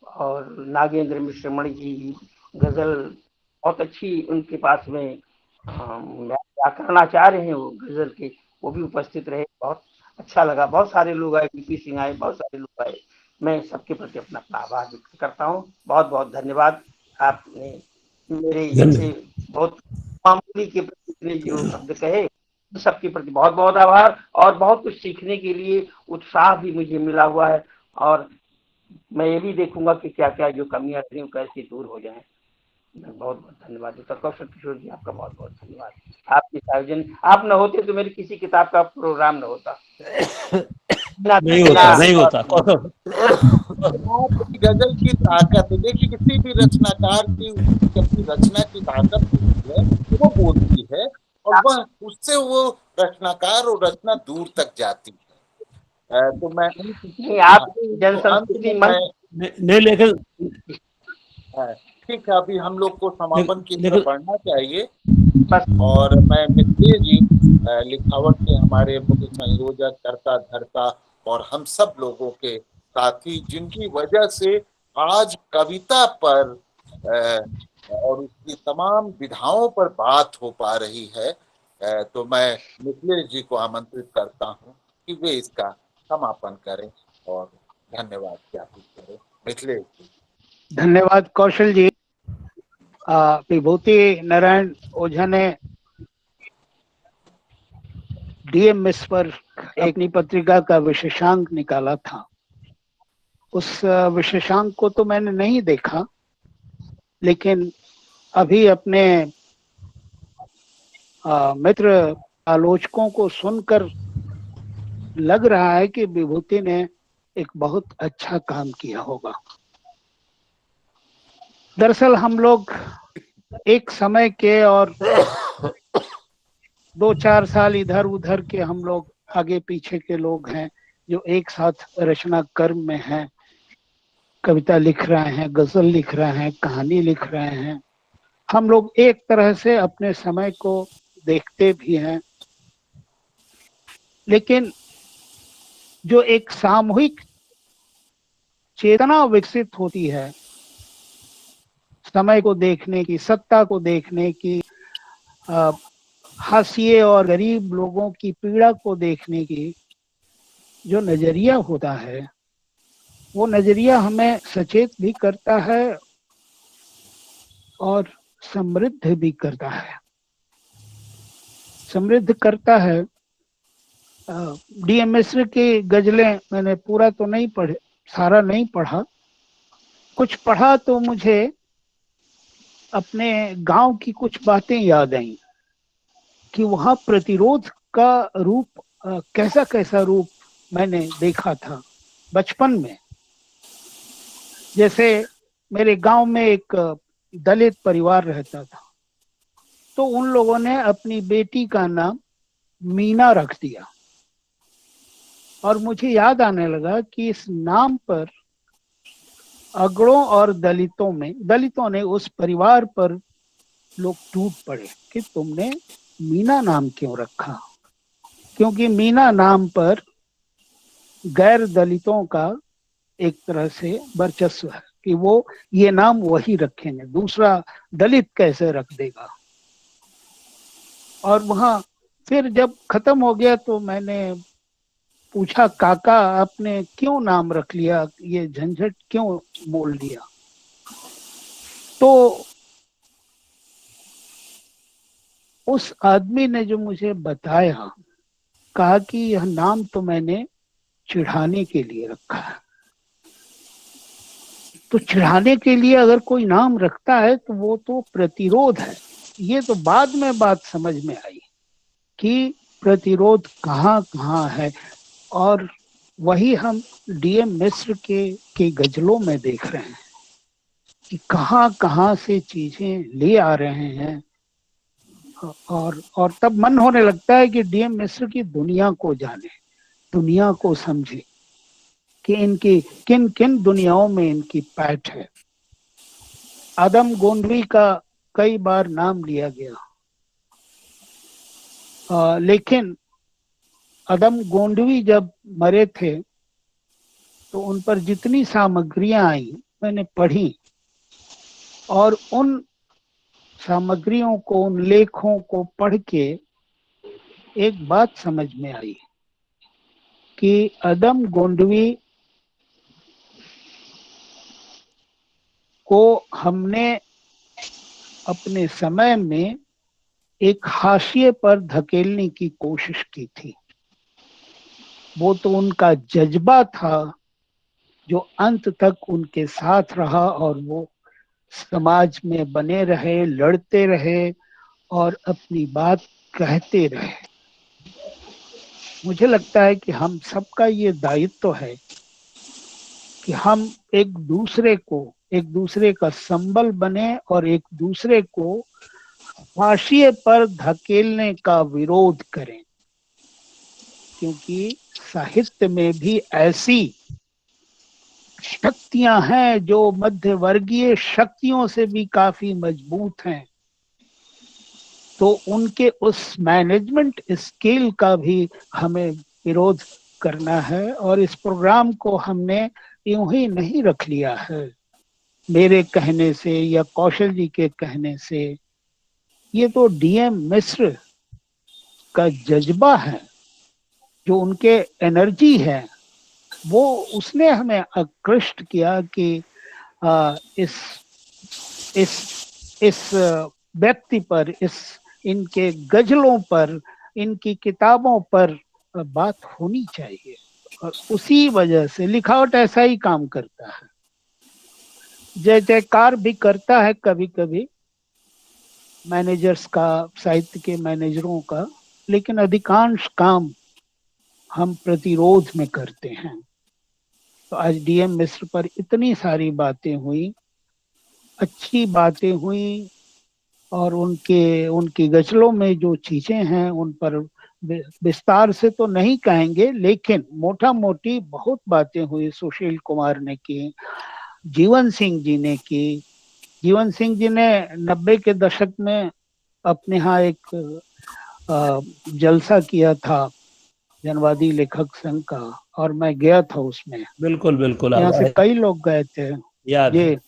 और नागेंद्र मिश्र मणि जी गजल बहुत अच्छी उनके पास में व्याकरणाचार्य हैं वो गजल के, वो भी उपस्थित रहे। बहुत अच्छा लगा, बहुत सारे लोग आए, DP सिंह आए, बहुत सारे लोग आए। मैं सबके प्रति अपना आभार व्यक्त करता हूँ। बहुत बहुत धन्यवाद। आपने मेरे जैसे बहुत मामूली के प्रति जो शब्द कहे, सबके प्रति बहुत बहुत आभार। और बहुत कुछ सीखने के लिए उत्साह भी मुझे मिला हुआ है और मैं ये भी देखूंगा कि क्या क्या जो कमियां थी वो कैसे दूर हो जाएं। मैं बहुत बहुत धन्यवाद देता हूँ। कौशल किशोर जी आपका बहुत बहुत धन्यवाद। आपके आयोजन, आप न होते तो मेरी किसी किताब का प्रोग्राम न होता। नहीं होता। गजल की ताकत है, देखिए किसी भी रचनाकार की अपनी रचना की ताकत होती है, वो बोलती है और वह उससे वो रचनाकार और रचना दूर तक जाती है। तो मैं आपकी जनसंस्कृति नहीं, लेकिन ठीक है, अभी हम लोग को समापन की तरफ बढ़ना चाहिए। और मैं मिथिलेश जी, लिखावट के हमारे मुख्य संयोजक, कर्ता धर्ता और हम सब लोगों के साथी, जिनकी वजह से आज कविता पर और उसकी तमाम विधाओं पर बात हो पा रही है, तो मैं मिथिलेश जी को आमंत्रित करता हूँ कि वे इसका समापन करें और धन्यवाद ज्ञापित करें। मिथिलेश जी। धन्यवाद कौशल जी। विभूति नारायण ओझा ने DM मिश्र पर अपनी पत्रिका का विशेषांक निकाला था। उस विशेषांक को तो मैंने नहीं देखा, लेकिन अभी अपने मित्र आलोचकों को सुनकर लग रहा है कि विभूति ने एक बहुत अच्छा काम किया होगा। दरअसल हम लोग एक समय के और 2-4 साल इधर उधर के हम लोग आगे पीछे के लोग हैं जो एक साथ रचना कर्म में हैं, कविता लिख रहे हैं, गजल लिख रहे हैं, कहानी लिख रहे हैं। हम लोग एक तरह से अपने समय को देखते भी हैं, लेकिन जो एक सामूहिक चेतना विकसित होती है समय को देखने की, सत्ता को देखने की, हाशिए और गरीब लोगों की पीड़ा को देखने की जो नजरिया होता है, वो नजरिया हमें सचेत भी करता है और समृद्ध भी करता है। समृद्ध करता है। डी.एम. मिश्र की गजलें मैंने पूरा तो नहीं पढ़े, सारा नहीं पढ़ा, कुछ पढ़ा तो मुझे अपने गांव की कुछ बातें याद आई कि वहां प्रतिरोध का रूप कैसा कैसा रूप मैंने देखा था बचपन में। जैसे मेरे गांव में एक दलित परिवार रहता था, तो उन लोगों ने अपनी बेटी का नाम मीना रख दिया और मुझे याद आने लगा कि इस नाम पर अगड़ों और दलितों ने उस परिवार पर लोग टूट पड़े कि तुमने मीना नाम क्यों रखा, क्योंकि मीना नाम पर गैर दलितों का एक तरह से वर्चस्व है कि वो ये नाम वही रखेंगे, दूसरा दलित कैसे रख देगा। और वहां फिर जब खत्म हो गया तो मैंने पूछा, काका आपने क्यों नाम रख लिया, ये झंझट क्यों बोल दिया? तो उस आदमी ने जो मुझे बताया, कहा कि यह नाम तो मैंने चिढ़ाने के लिए रखा है। तो चिढ़ाने के लिए अगर कोई नाम रखता है तो वो तो प्रतिरोध है। ये तो बाद में बात समझ में आई कि प्रतिरोध कहाँ कहाँ है, और वही हम डी.एम. मिश्र के गजलों में देख रहे हैं कि कहाँ कहाँ से चीजें ले आ रहे हैं। और तब मन होने लगता है कि डी.एम. मिश्र की दुनिया को जाने, दुनिया को समझे कि इनकी किन किन दुनियाओं में इनकी पैठ है। आदम गोंडवी का कई बार नाम लिया गया, लेकिन आदम गोंडवी जब मरे थे तो उन पर जितनी सामग्रियां आई मैंने पढ़ी, और उन सामग्रियों को, उन लेखों को पढ़ के एक बात समझ में आई कि आदम गोंडवी को हमने अपने समय में एक हाशिए पर धकेलने की कोशिश की थी। वो तो उनका जज्बा था जो अंत तक उनके साथ रहा, और वो समाज में बने रहे, लड़ते रहे और अपनी बात कहते रहे। मुझे लगता है कि हम सबका ये दायित्व है कि हम एक दूसरे का संबल बने और एक दूसरे को हाशिए पर धकेलने का विरोध करें, क्योंकि साहित्य में भी ऐसी शक्तियां हैं जो मध्यवर्गीय शक्तियों से भी काफी मजबूत हैं। तो उनके उस मैनेजमेंट स्किल का भी हमें विरोध करना है, और इस प्रोग्राम को हमने यूं ही नहीं रख लिया है मेरे कहने से या कौशल जी के कहने से। ये तो डी.एम. मिश्र का जज्बा है, जो उनके एनर्जी है, वो उसने हमें आकृष्ट किया कि इस व्यक्ति पर, इनके गजलों पर, इनकी किताबों पर बात होनी चाहिए। और उसी वजह से लिखावट ऐसा ही काम करता है, जय जयकार भी करता है कभी कभी मैनेजर्स का, साहित्य के मैनेजरों का, लेकिन अधिकांश काम हम प्रतिरोध में करते हैं। तो आज डी.एम. मिश्र पर इतनी सारी बातें हुई, अच्छी बातें हुई, और उनकी गजलों में जो चीजें हैं उन पर विस्तार से तो नहीं कहेंगे, लेकिन मोटा मोटी बहुत बातें हुई। सुशील कुमार ने की, जीवन सिंह जी ने की। जीवन सिंह जी ने 90 के दशक में अपने यहाँ एक जलसा किया था जनवादी लेखक संघ का, और मैं गया था उसमें। बिल्कुल बिल्कुल, यहाँ से कई लोग गए थे याद ये।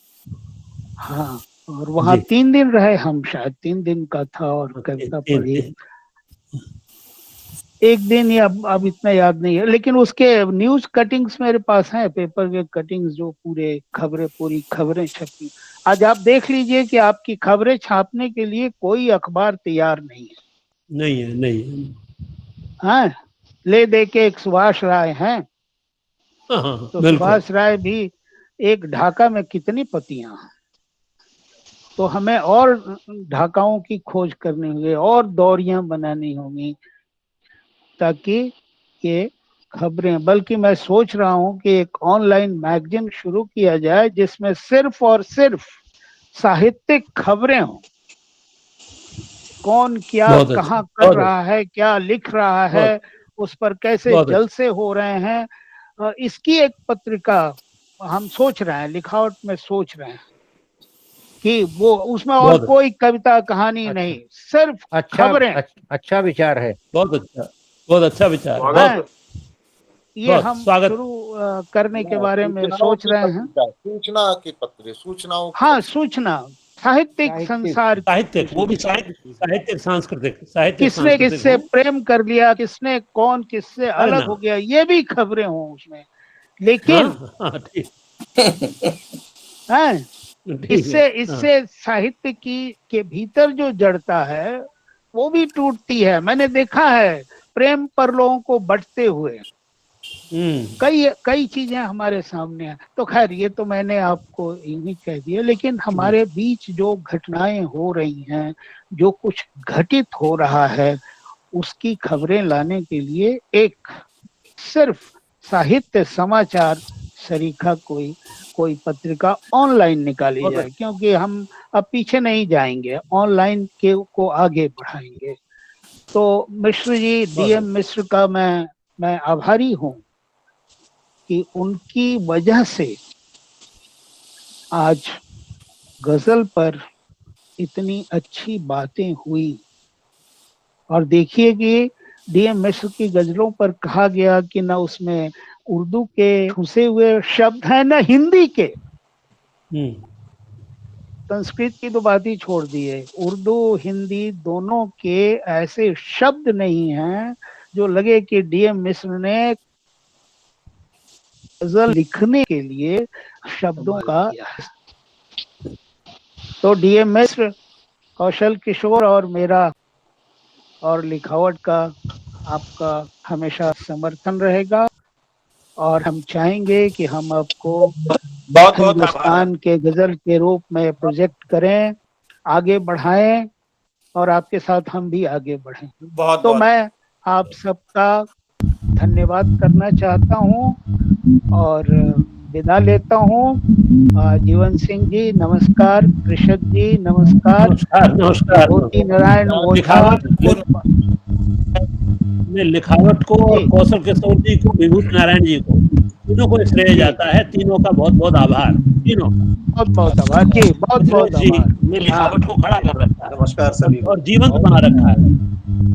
हाँ, और वहाँ 3 दिन रहे हम, शायद 3 दिन का था, और कविता पढ़ी। एक दिन ही अब इतना याद नहीं है, लेकिन उसके न्यूज कटिंग्स मेरे पास हैं, पेपर के कटिंग्स, जो पूरी खबरें छपी। आज आप देख लीजिए कि आपकी खबरें छापने के लिए कोई अखबार तैयार नहीं है। नहीं है। हाँ, ले दे के एक सुभाष राय हैं, तो सुभाष राय भी एक ढाका में कितनी पतियां हैं। तो हमें और ढाकाओं की खोज करनी होगी, और दौरियां बनानी होंगी, ताकि ये खबरें, बल्कि मैं सोच रहा हूं कि एक ऑनलाइन मैगजीन शुरू किया जाए जिसमें सिर्फ और सिर्फ साहित्यिक खबरें हों। कौन क्या कहाँ कर रहा है, क्या लिख रहा है, उस पर कैसे जलसे हो रहे हैं, इसकी एक पत्रिका हम सोच रहे हैं, लिखावट में सोच रहे हैं कि वो उसमें और कोई कविता कहानी नहीं, सिर्फ खबरें। अच्छा विचार है, बहुत अच्छा विचार। ये हम शुरू करने के बारे में सोच रहे हैं। सूचना की पत्र, सूचनाओं, हाँ, सूचना, साहित्यिक संसार, साहित्यिक, वो भी साहित्यिक सांस्कृतिक, किसने किससे प्रेम कर लिया, किसने कौन किससे अलग हो गया, ये भी खबरें हों उसमें। लेकिन इससे साहित्य के भीतर जो जड़ता है वो भी टूटती है। मैंने देखा है प्रेम पर लोगों को बंटते हुए, कई चीजें हमारे सामने हैं। तो खैर, ये तो मैंने आपको यूं ही कह दिया, लेकिन हमारे बीच जो घटनाएं हो रही हैं, जो कुछ घटित हो रहा है, उसकी खबरें लाने के लिए एक सिर्फ साहित्य समाचार सरीखा कोई पत्रिका ऑनलाइन निकाली जाए, क्योंकि हम अब पीछे नहीं जाएंगे, ऑनलाइन को आगे बढ़ाएंगे। तो मिश्र जी, डीएम मिश्र का मैं आभारी हूं कि उनकी वजह से आज गजल पर इतनी अच्छी बातें हुई। और देखिए कि डीएम मिश्र की गजलों पर कहा गया कि ना उसमें उर्दू के ठुसे हुए शब्द हैं, ना हिंदी के। संस्कृत की तो बात ही छोड़ दिए, उर्दू हिंदी दोनों के ऐसे शब्द नहीं हैं जो लगे कि डीएम मिश्र ने गजल लिखने के लिए शब्दों का। तो डीएम मिश्र, कौशल किशोर और मेरा और लिखावट का आपका हमेशा समर्थन रहेगा, और हम चाहेंगे कि हम आपको हिंदुस्तान के गजल के रूप में प्रोजेक्ट करें, आगे बढ़ाएं, और आपके साथ हम भी आगे बढ़ें। तो मैं आप सबका धन्यवाद करना चाहता हूं और विदा लेता हूं। जीवन सिंह जी नमस्कार, कृषक जी नमस्कार, ज्योति नारायण लिखावट को, और कौशल किशोर जी को, विभूति नारायण जी को, तीनों को श्रेय जाता है। तीनों का बहुत बहुत आभार। तीनों बहुत आभार जी, बहुत आभार। मैं लिखावट को खड़ा कर रखा है, नमस्कार सभी, और जीवंत बना रखा है।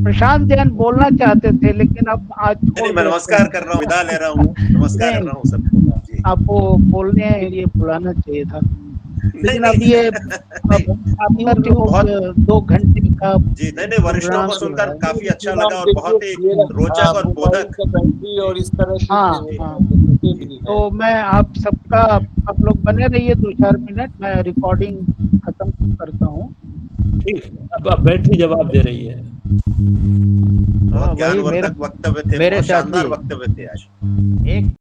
प्रशांत जैन बोलना चाहते थे, लेकिन अब आज मैं नमस्कार कर रहा हूँ, विदा ले रहा हूँ, नमस्कार कर रहा हूँ सबको। आपको बोलने के लिए बुलाना चाहिए था, लेकिन अब ये बहुत 2 घंटे का जी। नहीं, वरिष्ठों को सुनकर काफी अच्छा लगा और बहुत ही रोचक और बोधक और इस तरह। हाँ, तो मैं आप सबका, आप लोग बने रहिए 2-4 मिनट, मैं रिकॉर्डिंग खत्म करता हूँ। ठीक, अब बैटरी जवाब दे रही है। बहुत ज्ञानवर्धक वक्तव्य थे, बहुत शानदार वक्तव्य थे आज। एक